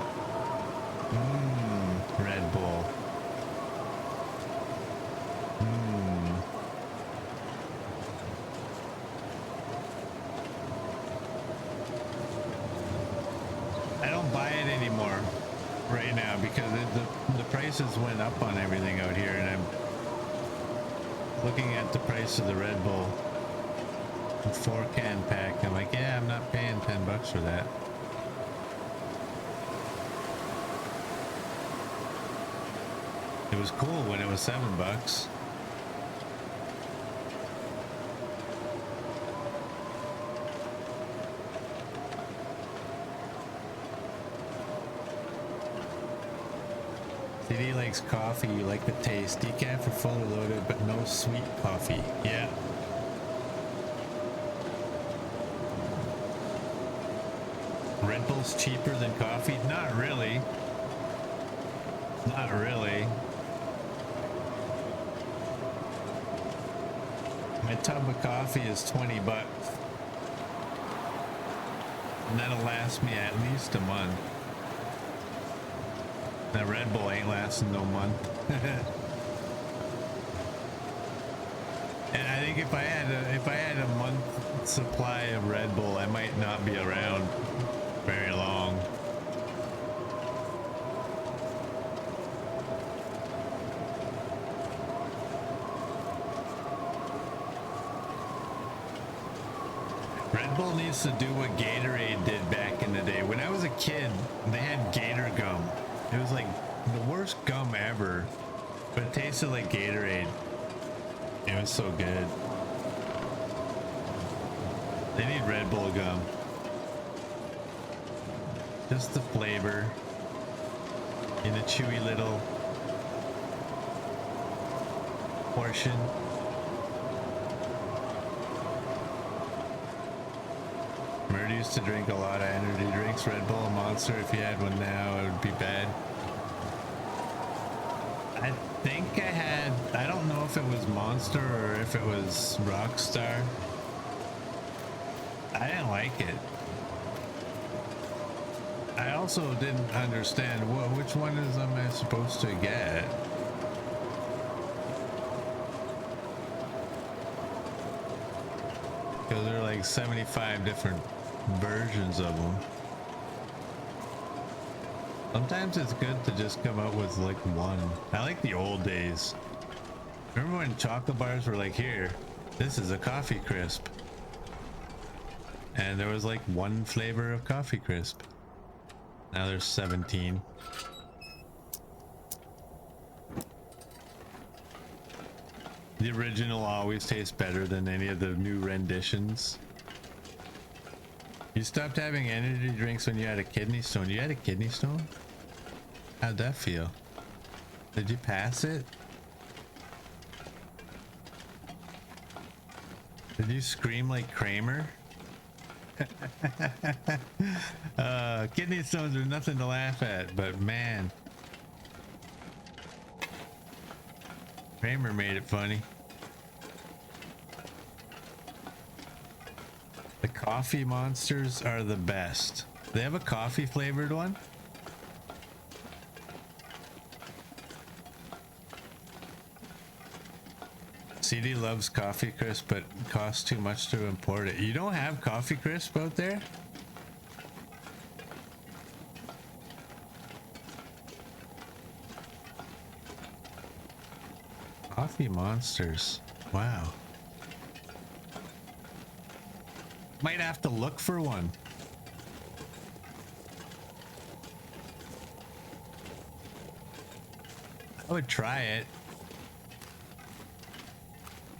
Red Bull. I don't buy it anymore right now because the prices went up on everything out here, and I'm looking at the price of the Red Bull. A 4-can pack. I'm like, yeah, I'm not paying $10 for that. It was cool when it was $7. CD likes coffee. You like the taste. Decaf for fully loaded, but no sweet coffee. Yeah. Red Bull's cheaper than coffee? Not really. Not really. My tub of coffee is $20. And that'll last me at least a month. That Red Bull ain't lasting no month. And I think if I had a month supply of Red Bull, I might not be around very long. Red Bull needs to do what Gatorade did back in the day. When I was a kid, they had Gator gum. It was like the worst gum ever, but it tasted like Gatorade. It was so good. They need Red Bull gum. Just the flavor in a chewy little portion. Murdy used to drink a lot of energy drinks. Red Bull, a Monster. If you had one now, it would be bad. I think I had, I don't know if it was Monster or if it was Rockstar. I didn't like it. I also didn't understand which one am I supposed to get. Because there are like 75 different versions of them. Sometimes it's good to just come out with like one. I like the old days. Remember when chocolate bars were like, here, this is a coffee crisp. And there was like one flavor of coffee crisp. Now there's 17. The original always tastes better than any of the new renditions. You stopped having energy drinks when you had a kidney stone. You had a kidney stone? How'd that feel? Did you pass it? Did you scream like Kramer? Kidney stones are nothing to laugh at, but man, Kramer made it funny. The coffee monsters are the best. They have a coffee flavored one. CD loves coffee crisp, but costs too much to import it. You don't have coffee crisp out there? Coffee monsters. Wow. Might have to look for one. I would try it.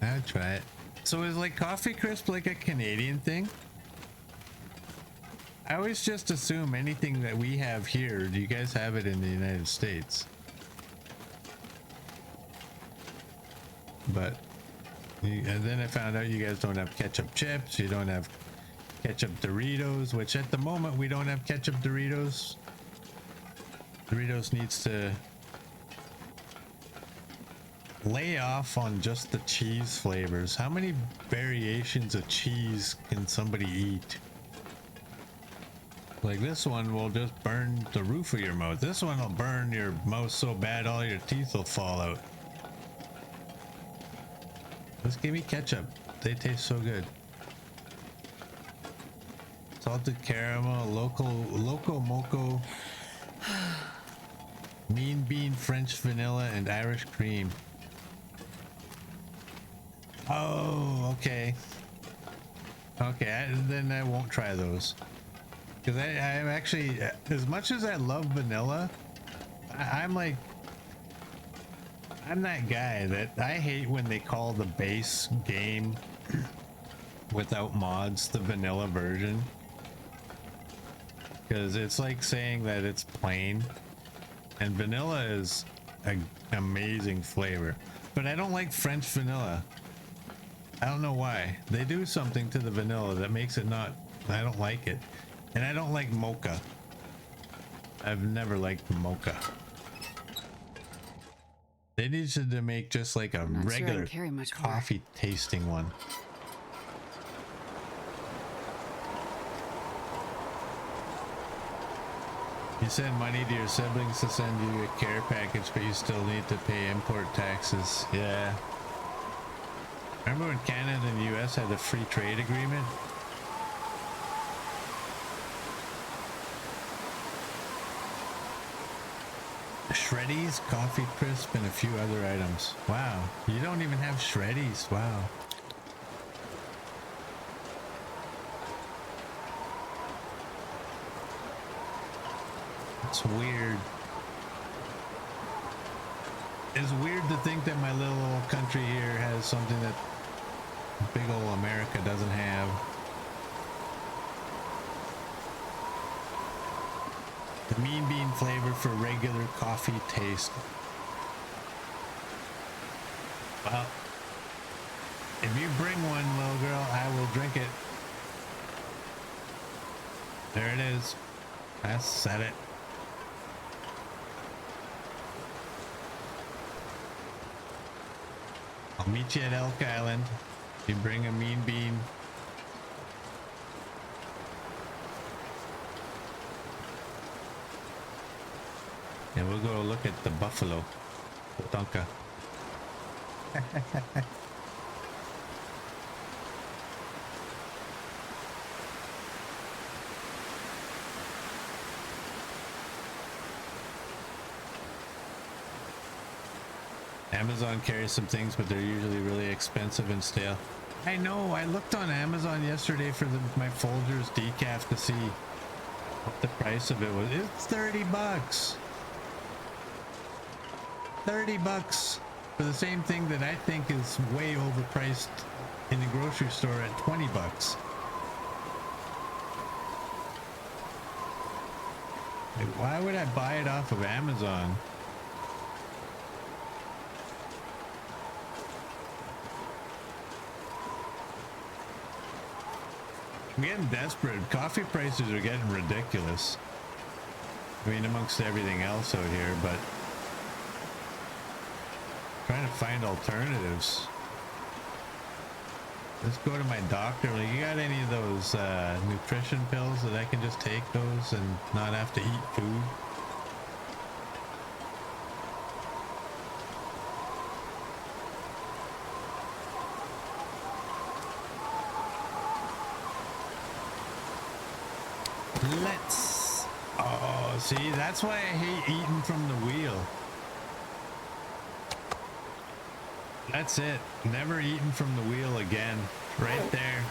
I'd try it. So is like coffee crisp like a Canadian thing? I always just assume anything that we have here, do you guys have it in the United States? But and then I found out you guys don't have ketchup chips, you don't have ketchup Doritos, which at the moment we don't have ketchup Doritos. Doritos needs to lay off on just the cheese flavors. How many variations of cheese can somebody eat? Like this one will just burn the roof of your mouth. This one will burn your mouth so bad all your teeth will fall out. Just give me ketchup. They taste so good. Salted caramel, loco moco, mean bean, French vanilla, and Irish cream. Oh, okay. Okay, then I won't try those. Because I'm actually, as much as I love vanilla, I'm like, I'm that guy that I hate when they call the base game without mods the vanilla version. Because it's like saying that it's plain. And vanilla is an amazing flavor. But I don't like French vanilla. I don't know why. They do something to the vanilla that makes it not, I don't like it. And I don't like mocha. I've never liked mocha. They needed to make just like a regular coffee tasting one. You send money to your siblings to send you a care package, but you still need to pay import taxes. Yeah. Remember when Canada and the US had a free trade agreement? Shreddies, coffee crisp, and a few other items. Wow, you don't even have Shreddies. Wow. It's weird. It's weird to think that my little old country here has something that big old America doesn't have. The mean bean flavor for regular coffee taste. Well, if you bring one, little girl, I will drink it. There it is. I said it. I'll meet you at Elk Island. You bring a mean bean. And we'll go look at the buffalo. Tonka. Amazon carries some things, but they're usually really expensive and stale. I know. I looked on Amazon yesterday for my Folgers decaf to see what the price of it was. It's 30 bucks. 30 bucks for the same thing that I think is way overpriced in the grocery store at 20 bucks. Like, why would I buy it off of Amazon? I'm getting desperate. Coffee prices are getting ridiculous. I mean, amongst everything else out here, but trying to find alternatives. Let's go to my doctor. Like, you got any of those nutrition pills that I can just take those and not have to eat food? Let's... Oh, see, that's why I hate eating from the wheel. That's it. Never eaten from the wheel again. Right there.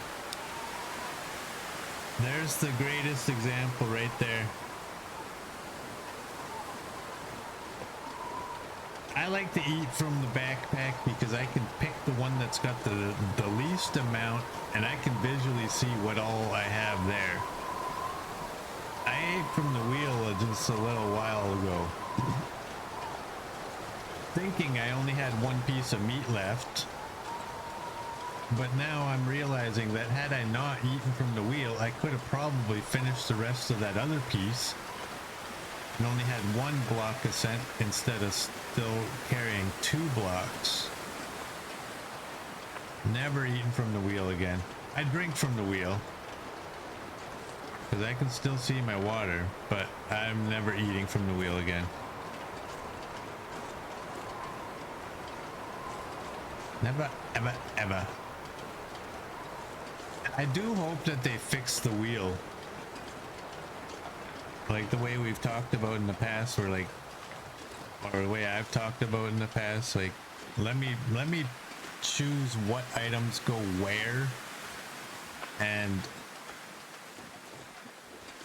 There's the greatest example right there. I like to eat from the backpack because I can pick the one that's got the least amount, and I can visually see what all I have there. I ate from the wheel just a little while ago, thinking I only had one piece of meat left, but now I'm realizing that had I not eaten from the wheel, I could have probably finished the rest of that other piece and only had one block of scent instead of still carrying 2 blocks. Never eaten from the wheel again. I drink from the wheel because I can still see my water, but I'm never eating from the wheel again. Never, ever, ever. I do hope that they fix the wheel. Like the way we've talked about in the past, or the way I've talked about in the past, like let me choose what items go where, and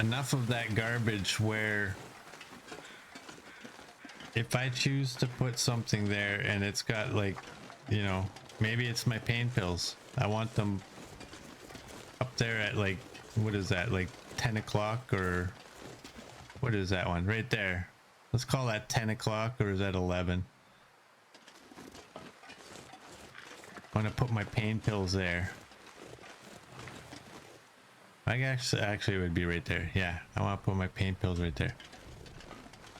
enough of that garbage where if I choose to put something there and it's got, like, you know, maybe it's my pain pills. I want them up there at, like, what is that, like 10 o'clock, or what is that one right there? Let's call that 10 o'clock, or is that 11? I want to put my pain pills there. I guess actually it would be right there. Yeah, I want to put my pain pills right there.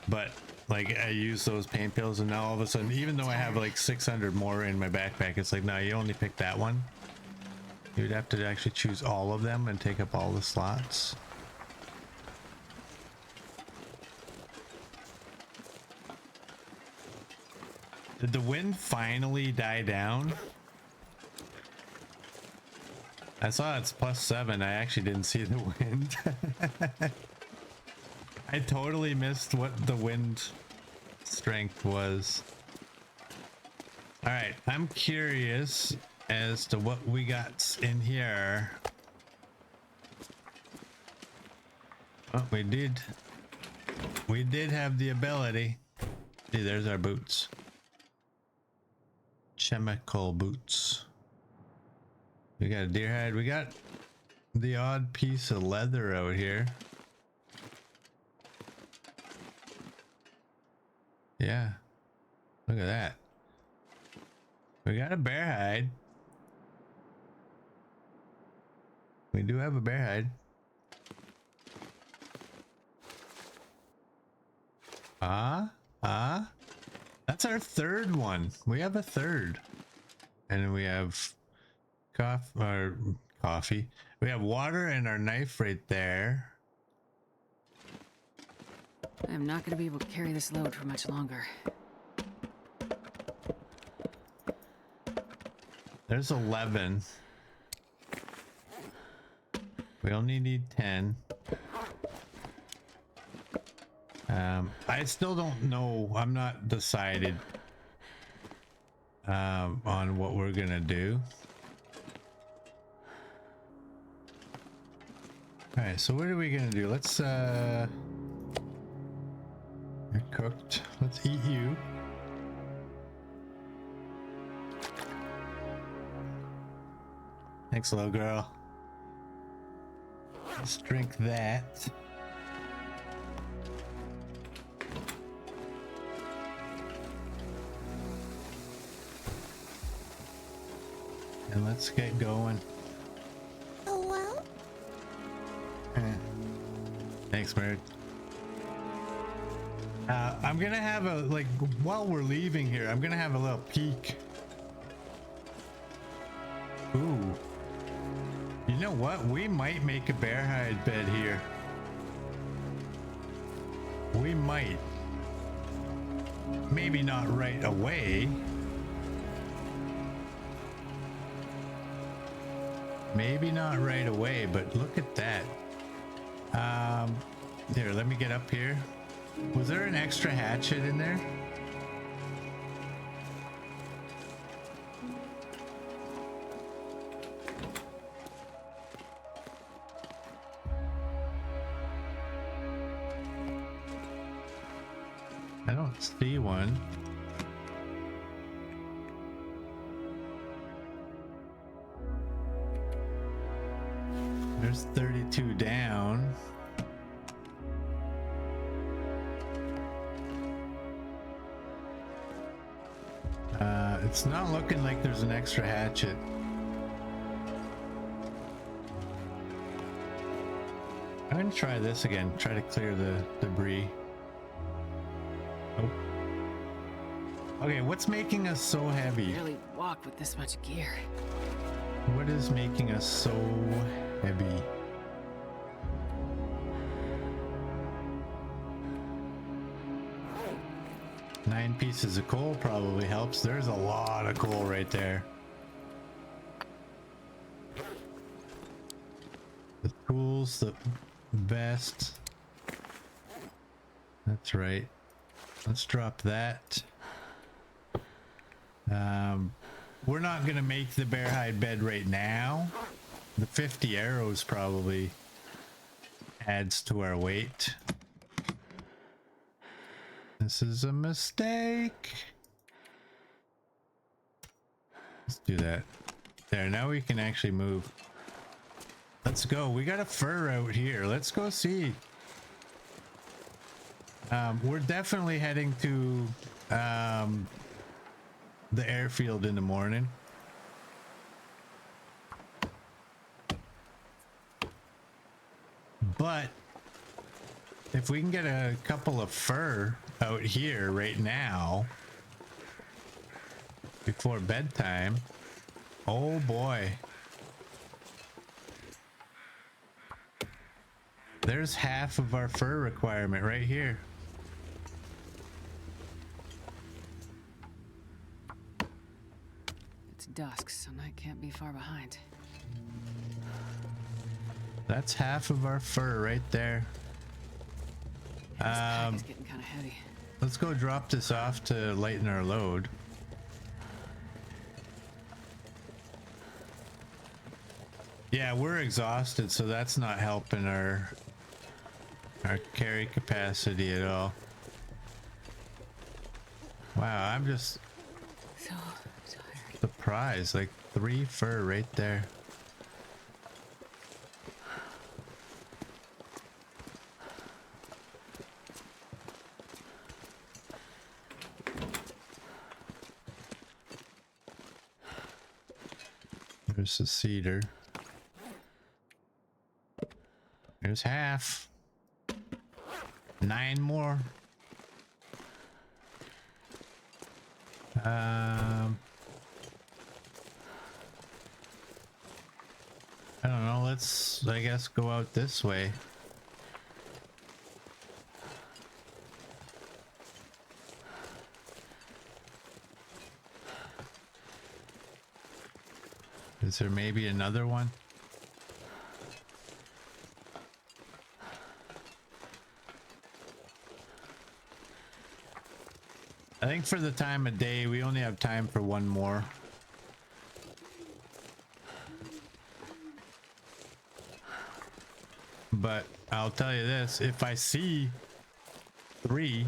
But like, I use those pain pills, and now all of a sudden, even though I have like 600 more in my backpack, it's like, no, you only pick that one. You'd have to actually choose all of them and take up all the slots. Did the wind finally die down? I saw it's +7. I actually didn't see the wind. I totally missed what the wind strength was. All right, I'm curious as to what we got in here. Oh, we did We did have the ability. See, there's our boots. Chemical boots. We got a deer hide. We got the odd piece of leather out here. Yeah. Look at that. We got a bear hide. We do have a bear hide. That's our third one. We have a third. And we have coffee. We have water and our knife right there. I'm not gonna be able to carry this load for much longer. There's 11. We only need 10. I still don't know. I'm not decided on what we're gonna do. All right, so what are we gonna do? Let's you're cooked. Let's eat you. Thanks, little girl. Let's drink that. And let's get going. Oh, well. Thanks, Mary. I'm gonna have a, like, while we're leaving here, I'm gonna have a little peek. Ooh. You know what? We might make a bear hide bed here. We might. Maybe not right away. Maybe not right away, but look at that. Here, let me get up here. Was there an extra hatchet in there? I don't see one. There's 32 down. It's not looking like there's an extra hatchet. I'm gonna try this again. Try to clear the debris. Oh. Okay, what's making us so heavy? Barely walk with this much gear. What is making us so heavy? Nine pieces of coal probably helps. There's a lot of coal right there. The tools, the vest. That's right. Let's drop that. We're not gonna make the bear hide bed right now. The 50 arrows probably adds to our weight. This is a mistake. Let's do that. There, now we can actually move. Let's go. We got a fur out here. Let's go see. We're definitely heading to the airfield in the morning. But if we can get a couple of fur out here right now before bedtime, oh boy. There's half of our fur requirement right here. It's dusk, so night can't be far behind. That's half of our fur right there. This pack is getting kind of heavy. Let's go drop this off to lighten our load. Yeah, we're exhausted, so that's not helping our our carry capacity at all. Wow, I'm just So tired. surprised. Like 3 fur right there. There's the cedar. There's half. 9 more. I don't know. Let's, I guess, go out this way. Is there maybe another one? I think for the time of day, we only have time for one more. But I'll tell you this, if I see 3,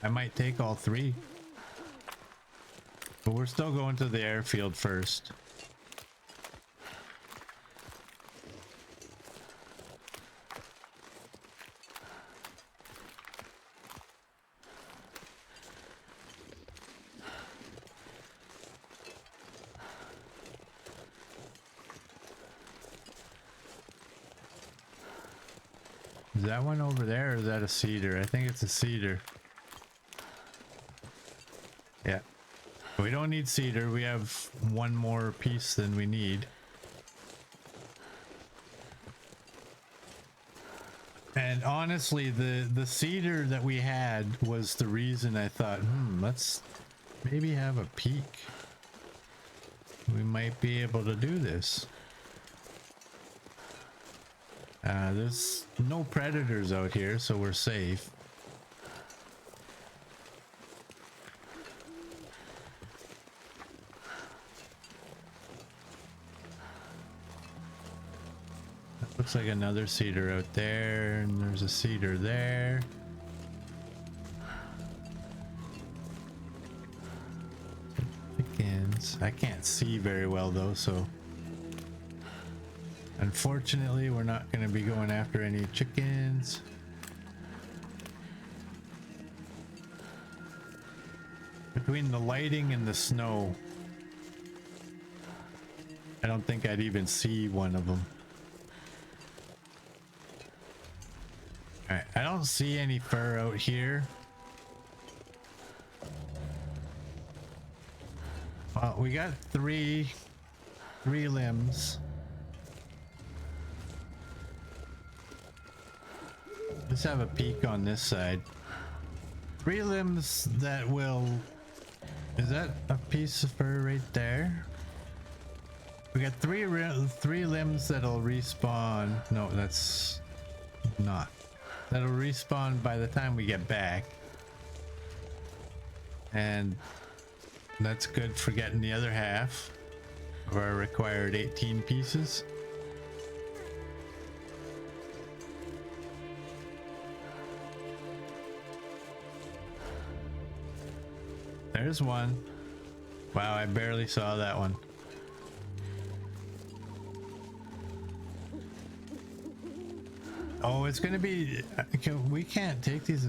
I might take all 3. But we're still going to the airfield first. Is that one over there or is that a cedar? I think it's a cedar. Yeah. We don't need cedar. We have one more piece than we need. And honestly, the cedar that we had was the reason I thought, let's maybe have a peek. We might be able to do this. There's no predators out here, so we're safe. That looks like another cedar out there, and there's a cedar there. Chickens. I can't see very well though, so unfortunately, we're not going to be going after any chickens. Between the lighting and the snow, I don't think I'd even see one of them. Alright, I don't see any fur out here. Well, we got three limbs. Let's have a peek on this side. 3 limbs that will... Is that a piece of fur right there? We got three limbs that'll respawn. No, that's not. That'll respawn by the time we get back. And that's good for getting the other half of our required 18 pieces. There's one. Wow, I barely saw that one. Oh, it's gonna be... we can't take these...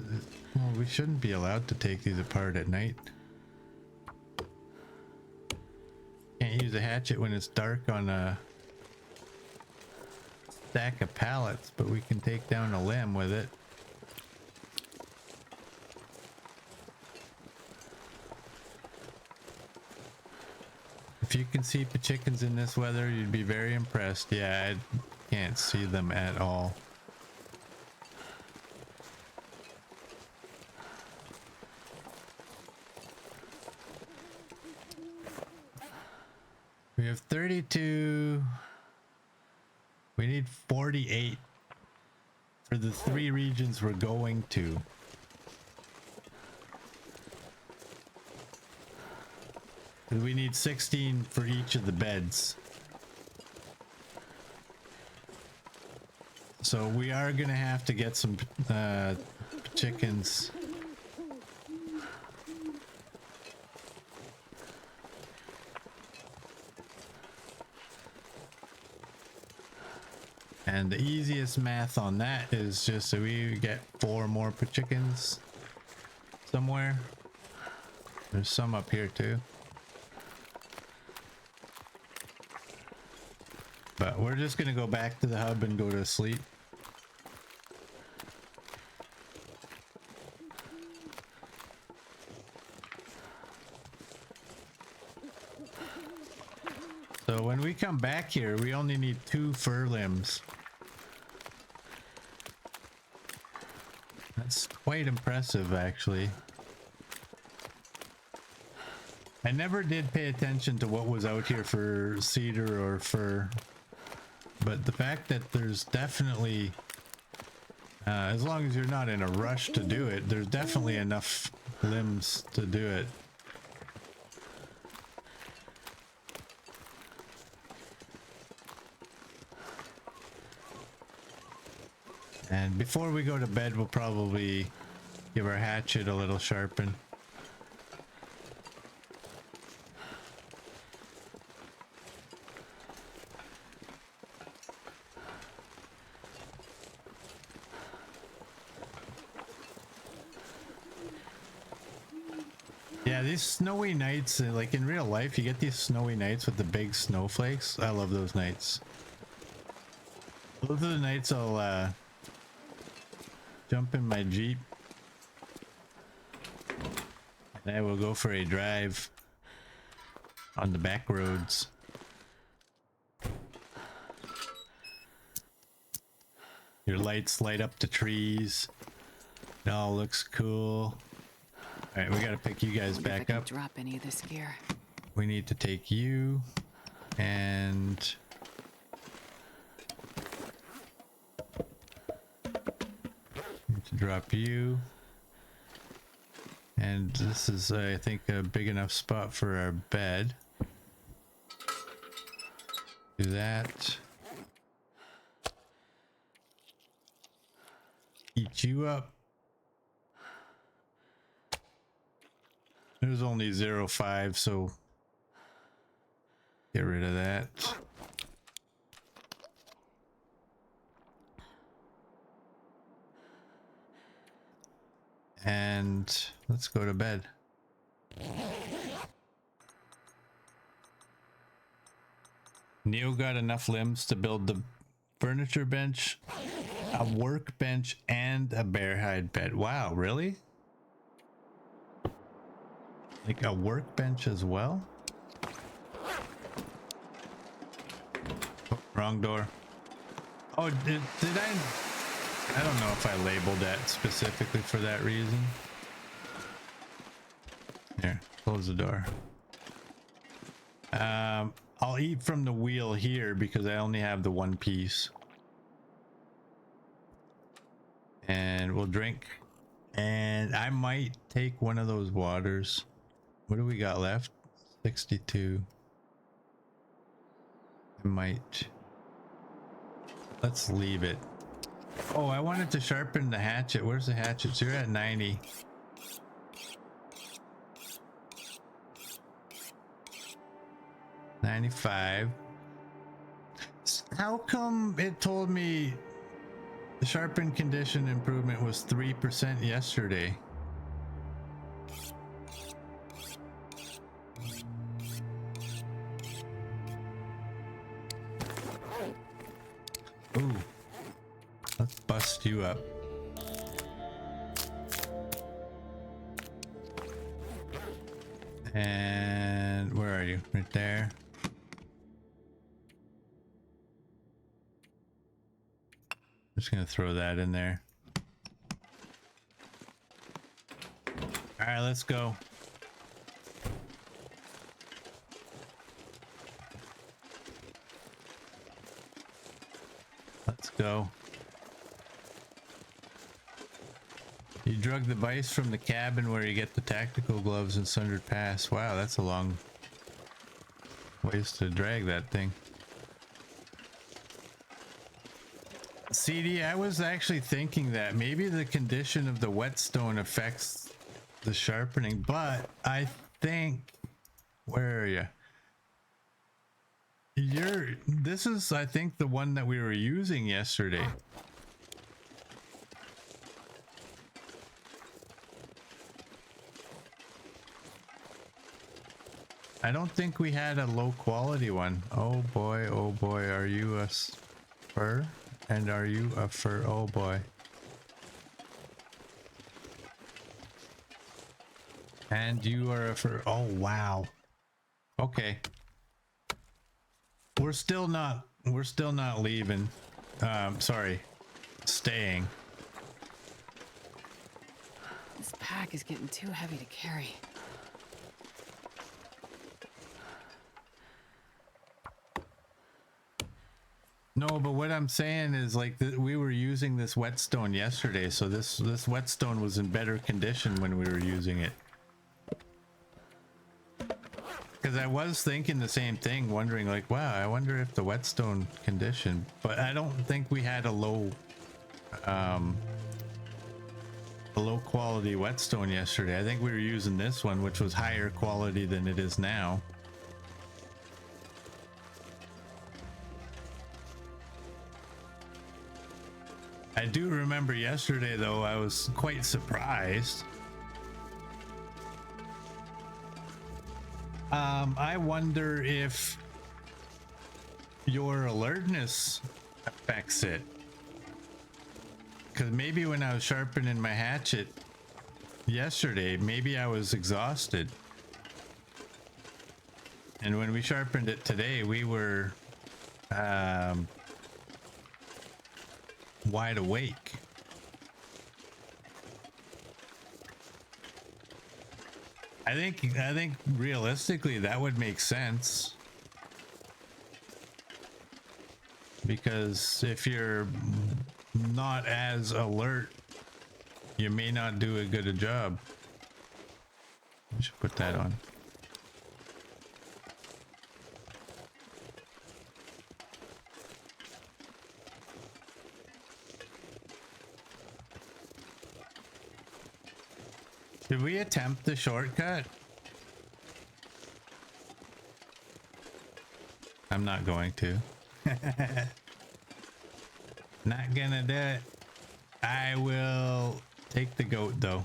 Well, we shouldn't be allowed to take these apart at night. Can't use a hatchet when it's dark on a stack of pallets, but we can take down a limb with it. If you can see the chickens in this weather, you'd be very impressed. Yeah, I can't see them at all. We have 32. We need 48 for the 3 regions we're going to. We need 16 for each of the beds. So we are gonna have to get some chickens. And the easiest math on that is just so we get 4 more chickens somewhere. There's some up here too. But we're just gonna go back to the hub and go to sleep. So when we come back here, we only need 2 fur limbs. That's quite impressive, actually. I never did pay attention to what was out here for cedar or fir, but the fact that there's definitely, as long as you're not in a rush to do it, there's definitely enough limbs to do it. And before we go to bed, we'll probably give our hatchet a little sharpen. Yeah, these snowy nights, like in real life, you get these snowy nights with the big snowflakes. I love those nights. Those are the nights I'll jump in my Jeep and I will go for a drive on the back roads. Your lights light up the trees. It all looks cool. All right, we gotta pick you guys back up. Drop any of this gear. We need to take you and to drop you, and this is I think a big enough spot for our bed. Do that. Eat you up. There's only 0.5, so get rid of that. And let's go to bed. Neil got enough limbs to build the furniture bench, a workbench, and a bear hide bed. Wow, really? Like a workbench as well? Oh, wrong door. Oh, did I don't know if I labeled that specifically for that reason. Here, close the door. I'll eat from the wheel here because I only have the 1 piece. And we'll drink. And I might take one of those waters. What do we got left? 62. I might. Let's leave it. Oh, I wanted to sharpen the hatchet. Where's the hatchet? So you're at 90. $95. How come it told me the sharpen condition improvement was 3% yesterday? Ooh. Let's bust you up. And where are you? Right there. Just gonna throw that in there. All right, let's go. Let's go. You drug the vice from the cabin where you get the tactical gloves and sundered pass. Wow, that's a long ways to drag that thing. CD, I was actually thinking that maybe the condition of the whetstone affects the sharpening, but I think, where are you? This is, I think, the one that we were using yesterday. I don't think we had a low quality one. Oh boy, are you a fur? And are you a fur? Oh boy. And you are a fur. Oh wow. Okay. We're still not leaving. Sorry. Staying. This pack is getting too heavy to carry. No, but what I'm saying is like we were using this whetstone yesterday, so this whetstone was in better condition when we were using it. Because I was thinking the same thing, wondering like, wow, I wonder if the whetstone condition, but I don't think we had a low quality whetstone yesterday. I think we were using this one, which was higher quality than it is now. I do remember yesterday though, I was quite surprised. I wonder if your alertness affects it. Because maybe when I was sharpening my hatchet yesterday, maybe I was exhausted. And when we sharpened it today, we were wide awake. I think realistically that would make sense, because if you're not as alert, you may not do a good a job. I should put that on. Did we attempt the shortcut? I'm not going to. Not gonna do it. I will take the goat though.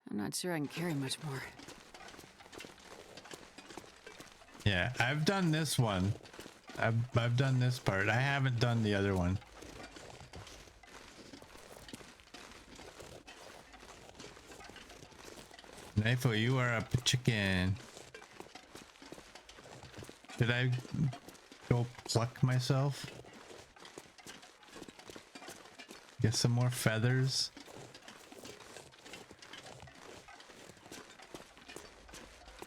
I'm not sure I can carry much more. Yeah, I've done this one. I've done this part. I haven't done the other one. Knifo, you are a chicken. Did I go pluck myself? Get some more feathers.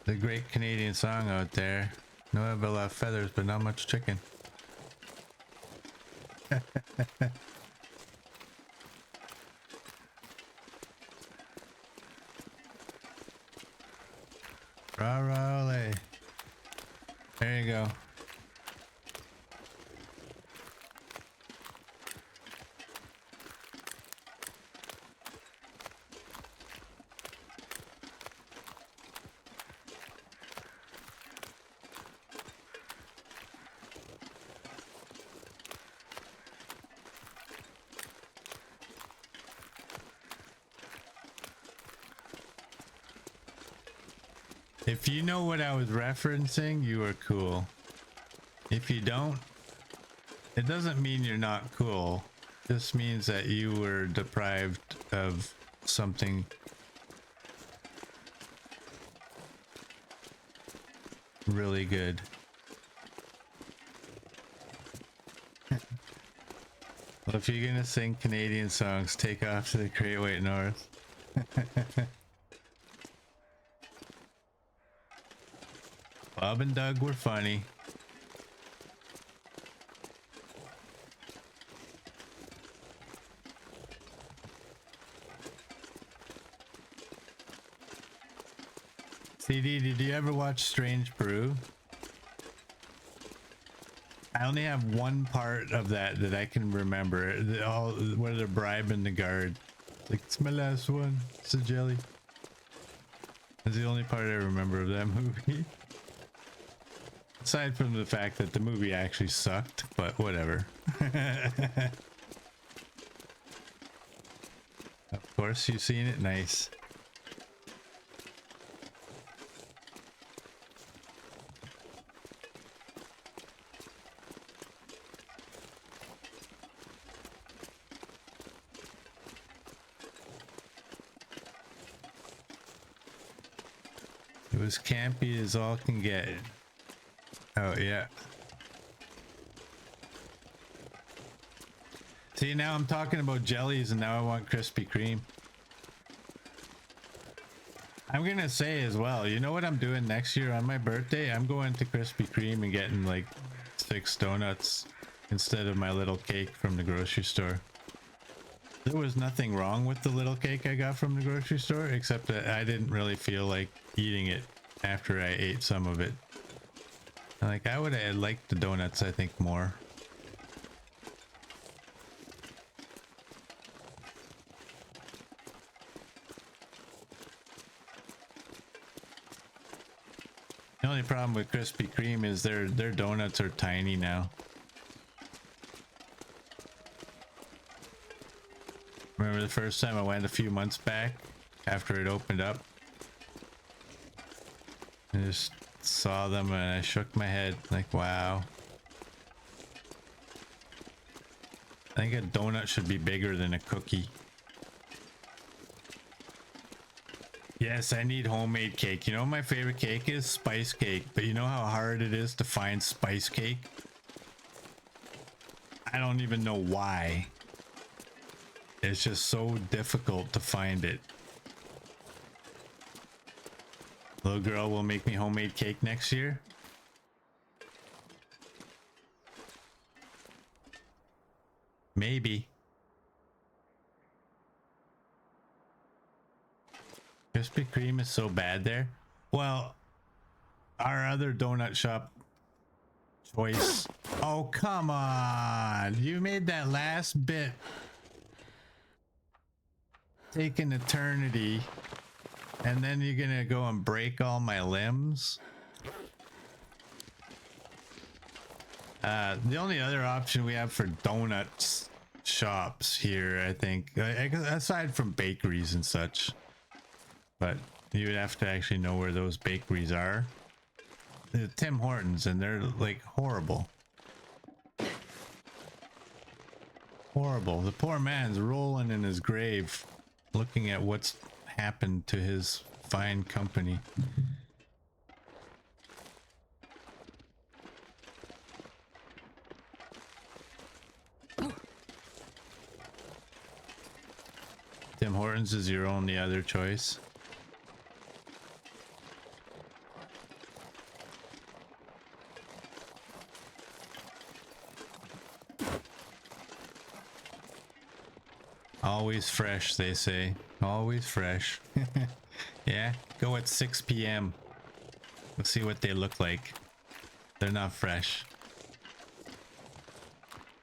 The great Canadian song out there. No, I have a lot of feathers, but not much chicken. Rah rah ole. There you go. If you know what I was referencing, you are cool. If you don't, it doesn't mean you're not cool. This means that you were deprived of something really good. Well, if you're gonna sing Canadian songs, take off to the Great White North. Bob and Doug were funny. CD, did you ever watch Strange Brew? I only have one part of that I can remember. All where they're bribing the guard. Like, it's my last one. It's a jelly. That's the only part I remember of that movie. Aside from the fact that the movie actually sucked, but whatever. Of course, you've seen it. Nice. It was campy as all can get. Oh, yeah. See, now I'm talking about jellies and now I want Krispy Kreme. I'm gonna say as well, you know what I'm doing next year on my birthday? I'm going to Krispy Kreme and getting like 6 donuts instead of my little cake from the grocery store. There was nothing wrong with the little cake I got from the grocery store, except that I didn't really feel like eating it after I ate some of it. Like, I would have liked the donuts, I think, more. The only problem with Krispy Kreme is their donuts are tiny now. Remember the first time I went a few months back after it opened up? I just saw them and I shook my head like, wow. I think a donut should be bigger than a cookie. Yes, I need homemade cake. You know what my favorite cake is? Spice cake. But you know how hard it is to find spice cake? I don't even know why. It's just so difficult to find it. Little girl will make me homemade cake next year. Maybe. Krispy Kreme is so bad there. Well, our other donut shop choice. Oh, come on. You made that last bit take an eternity, and then you're gonna go and break all my limbs. The only other option we have for donuts shops here, I think, aside from bakeries and such, but you would have to actually know where those bakeries are. Tim Hortons, and they're like horrible. Horrible. The poor man's rolling in his grave looking at what's happened to his fine company. Tim Hortons is your only other choice. Always fresh, they say. Always fresh. Yeah, go at 6 p.m. Let's see what they look like. They're not fresh.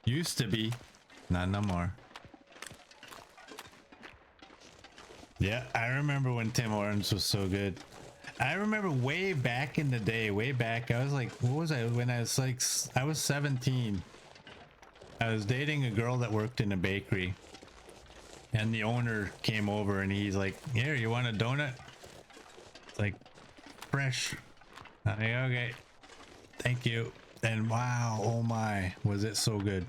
Used to be. Not no more. Yeah, I remember when Tim Hortons was so good. I remember way back in the day, way back, I was like, what was I? When I was like, I was 17. I was dating a girl that worked in a bakery. And the owner came over and he's like, here, you want a donut? It's like, fresh. I'm like, okay, thank you. And wow, oh my, was it so good.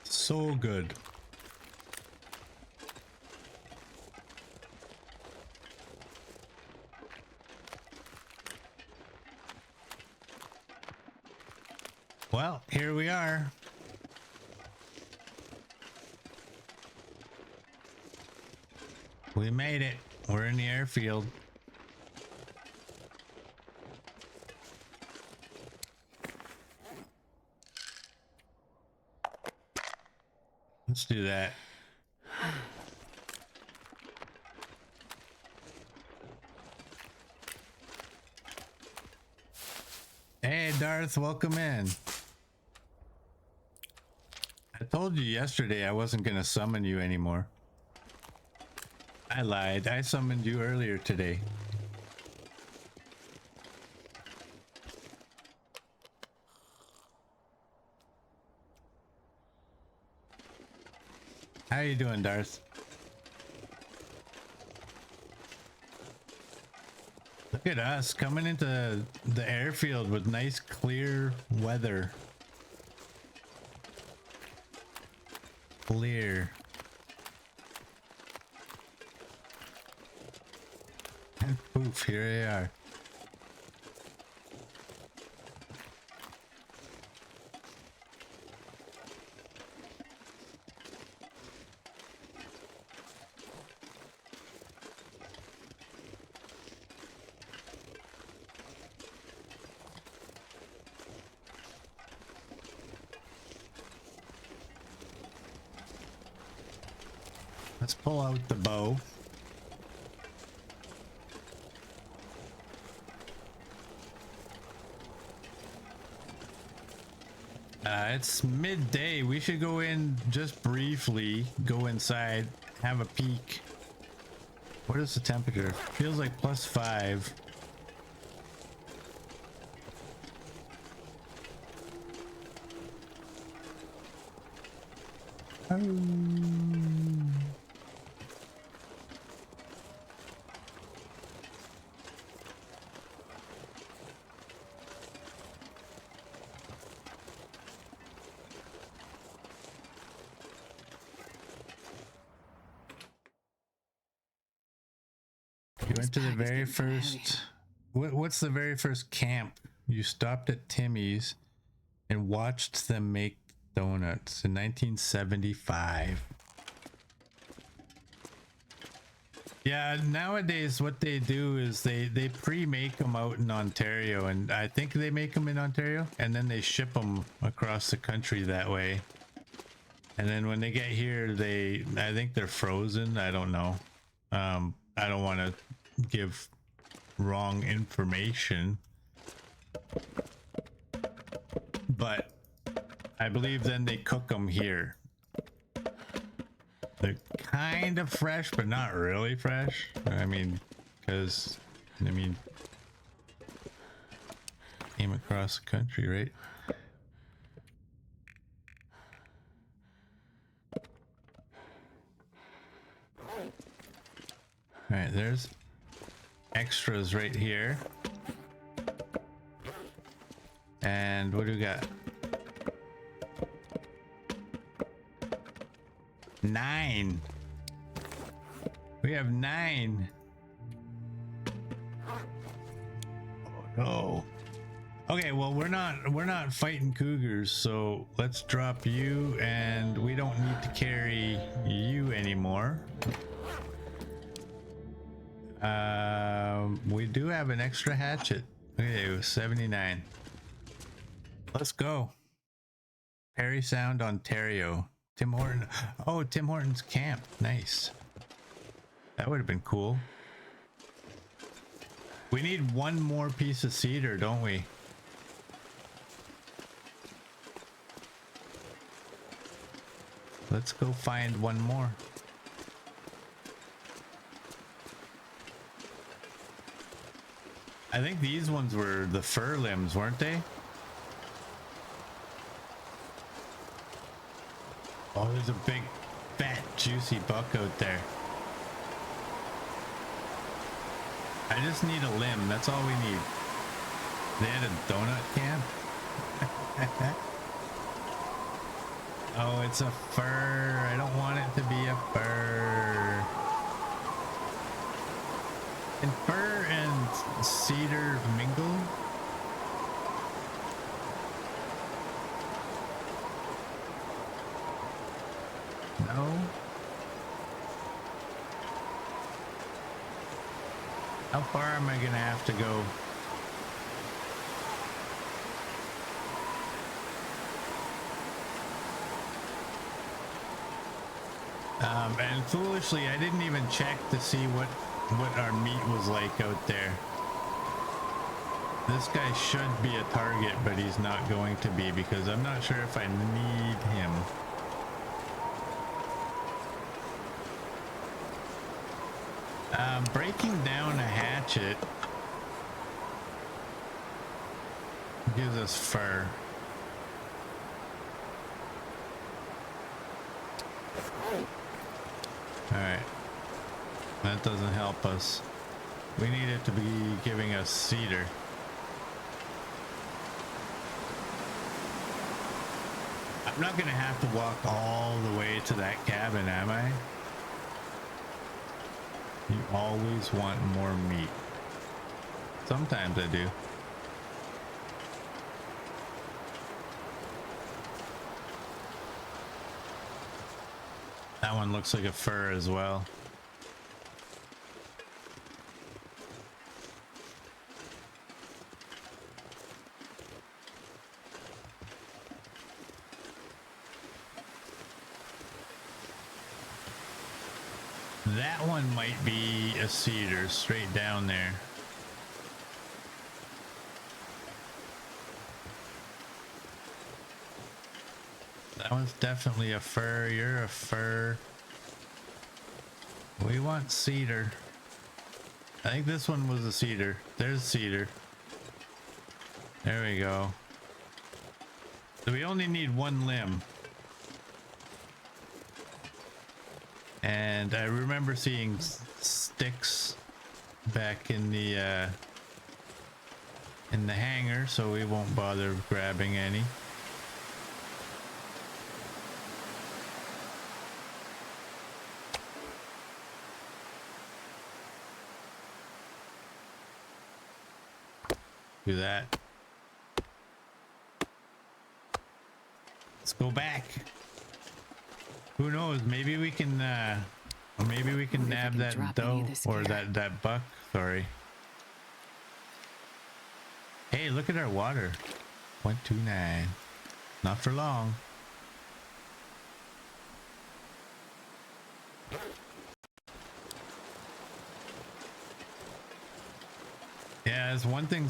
So good. Well, here we are. We made it. We're in the airfield. Let's do that. Darth, welcome in. I told you yesterday I wasn't gonna summon you anymore. I lied. I summoned you earlier today. How you doing, Darth? Look at us coming into the airfield with nice clear weather. Clear. And poof, here they are. Let's pull out the bow. It's midday. We should go in just briefly, go inside, have a peek. What is the temperature? Feels like +5. You went to the very first. What's the very first camp? You stopped at Timmy's and watched them make donuts in 1975. Yeah, nowadays what they do is they pre-make them out in Ontario, and I think they make them in Ontario and then they ship them across the country that way. And then when they get here, I think they're frozen. I don't know. I don't want to give wrong information, but I believe then they cook them here. They're kind of fresh, but not really fresh. I mean, because came across the country, right? All right, there's extras right here. And what do we got? 9. We have 9. Oh no. Okay, well we're not fighting cougars, so let's drop you, and we don't need to carry you anymore. We do have an extra hatchet. Okay, it was 79. Let's go. Perry Sound, Ontario. Tim Horton. Oh, Tim Horton's camp. Nice. That would have been cool. We need one more piece of cedar, don't we? Let's go find one more. I think these ones were the fur limbs, weren't they? Oh, there's a big, fat, juicy buck out there. I just need a limb. That's all we need. They had a donut camp. Oh, it's a fur. I don't want it to be a fur. Can fur and cedar mingle? No. How far am I gonna have to go? And foolishly, I didn't even check to see what our meat was like out there. This guy should be a target, but he's not going to be because I'm not sure if I need him. Breaking down a hatchet gives us fur. Alright. That doesn't help us. We need it to be giving us cedar. I'm not gonna have to walk all the way to that cabin, am I? You always want more meat. Sometimes I do. That one looks like a fur as well. That one might be a cedar straight down there. That one's definitely a fur. You're a fur. We want cedar. I think this one was a cedar. There's cedar. There we go. So we only need one limb. And I remember seeing sticks back in the hangar, so we won't bother grabbing any. Do that. Let's go back. Who knows? Maybe we can maybe we can nab that doe or that buck. Sorry. Hey, look at our water. 0.29. Not for long. Yeah, it's one thing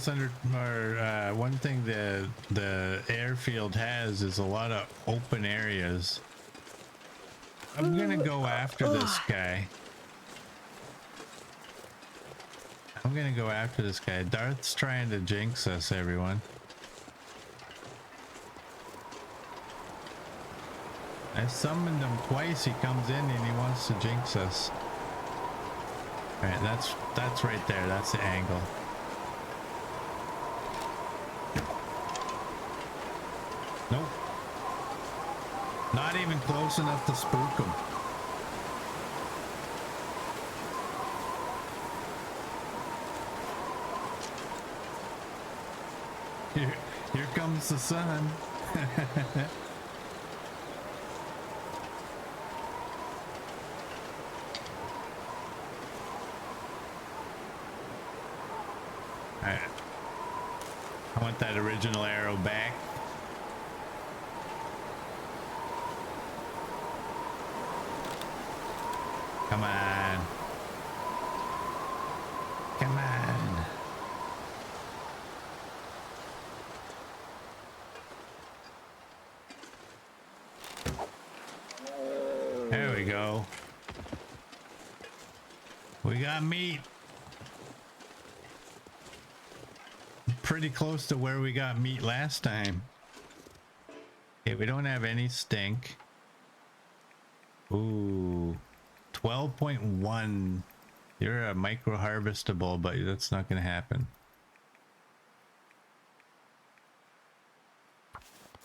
one thing the airfield has is a lot of open areas. I'm gonna go after this guy. I'm gonna go after this guy. Darth's trying to jinx us, everyone. I summoned him twice. He comes in and he wants to jinx us. All right, that's right there. That's the angle. Nope. Not even close enough to spook him. Here comes the sun. Alright. I want that original arrow back. Come on. Come on. There we go. We got meat. Pretty close to where we got meat last time. Okay, we don't have any stink. Ooh. 12.1. You're a micro harvestable, but that's not going to happen.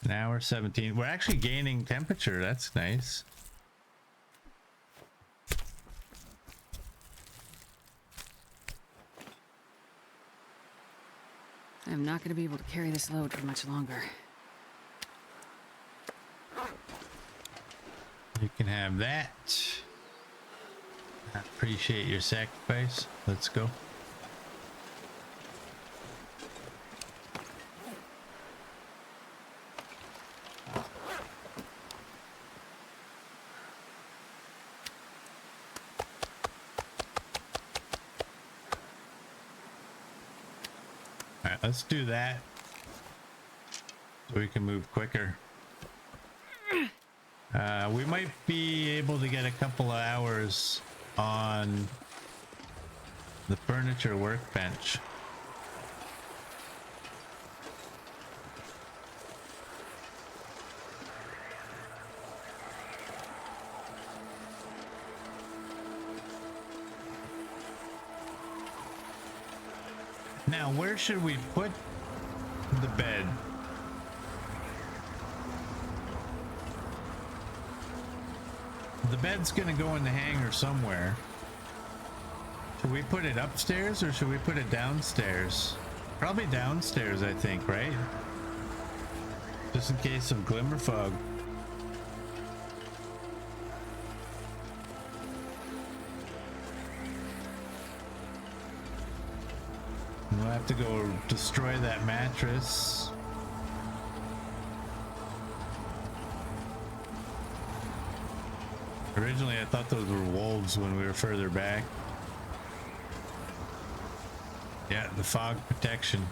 Now we're 17. We're actually gaining temperature. That's nice. I'm not going to be able to carry this load for much longer. You can have that. I appreciate your sacrifice. Let's go. All right, Alright, let's do that. So we can move quicker. We might be able to get a couple of hours on the furniture workbench. Now, where should we put the bed? The bed's gonna go in the hangar somewhere. Should we put it upstairs or should we put it downstairs? Probably downstairs, I think, right? Just in case of glimmer fog. We'll have to go destroy that mattress. Originally, I thought those were wolves when we were further back. Yeah, the fog protection.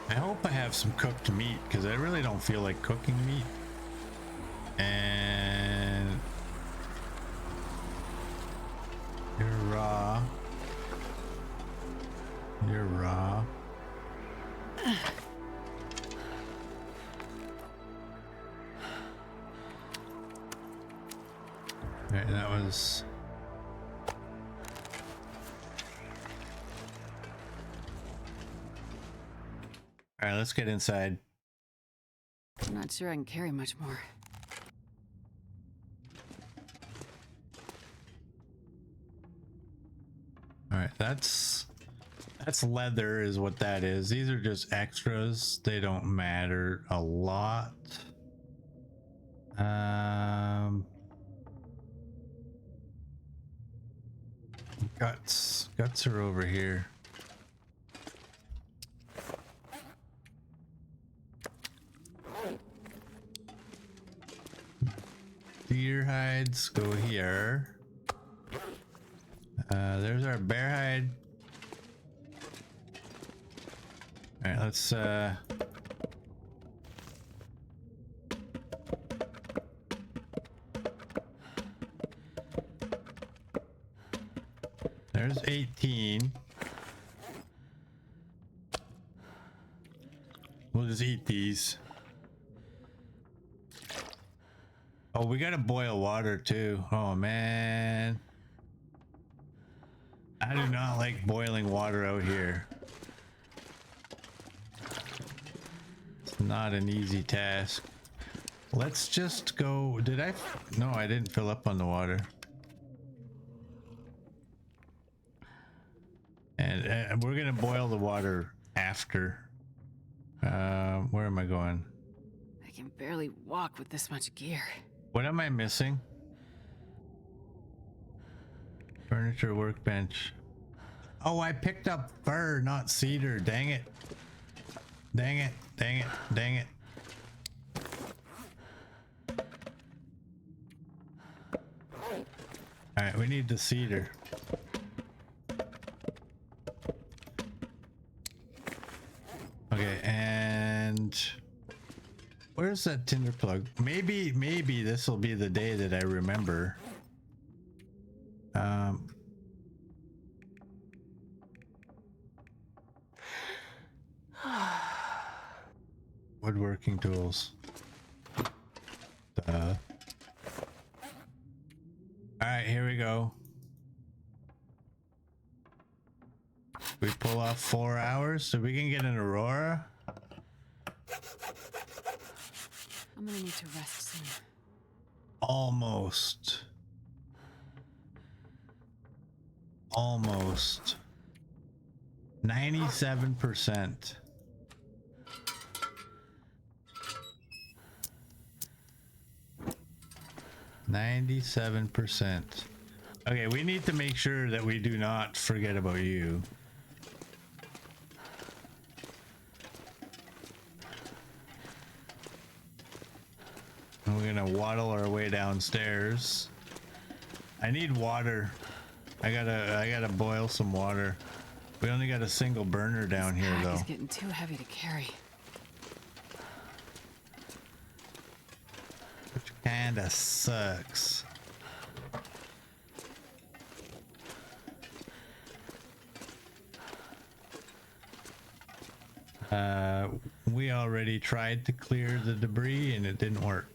I hope I have some cooked meat because I really don't feel like cooking meat. And you're raw. You're raw. Right, that was. All right, let's get inside. I'm not sure I can carry much more. All right, that's leather is what that is. These are just extras. They don't matter a lot. Guts are over here. Deer hides go here. There's our bear hide. All right, let's there's 18. We'll just eat these. Oh, we gotta boil water too. Oh man. I do not like boiling water out here. It's not an easy task. Let's just go. Did I? No, I didn't fill up on the water. And we're gonna boil the water after. Where am I going? I can barely walk with this much gear. What am I missing? Furniture workbench. Oh, I picked up fir, not cedar. Dang it. Dang it. Dang it. Dang it. All right, we need the cedar. Okay, and where's that tinder plug? Maybe this will be the day that I remember. Woodworking tools. All right, here we go. We pull off 4 hours so we can get an aurora. I'm gonna need to rest soon. Almost. 97%. Okay, we need to make sure that we do not forget about you. And we're gonna waddle our way downstairs. I need water. I gotta boil some water. We only got a single burner down here though. It's getting too heavy to carry. Which kinda sucks. We already tried to clear the debris and it didn't work.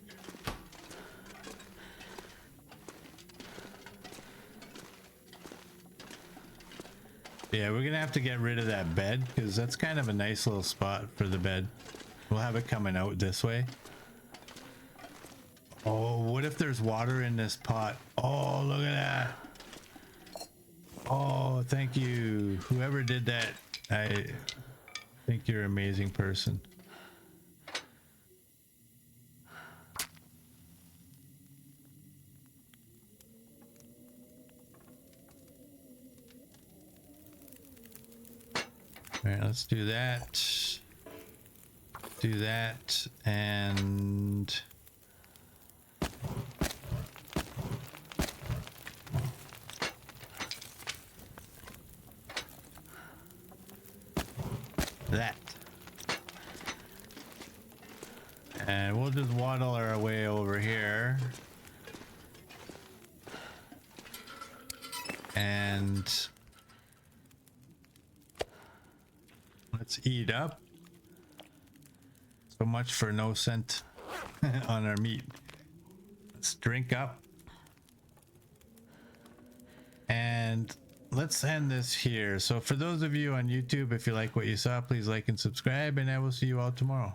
Yeah, we're gonna have to get rid of that bed because that's kind of a nice little spot for the bed. We'll have it coming out this way. Oh, what if there's water in this pot? Oh, look at that. Oh, thank you. Whoever did that, I think you're an amazing person. All right, let's do that. Do that and that. And we'll just waddle our way over here. And let's eat up. So much for no scent on our meat. Let's drink up. And let's end this here. So for those of you on YouTube, if you like what you saw, please like and subscribe, and I will see you all tomorrow.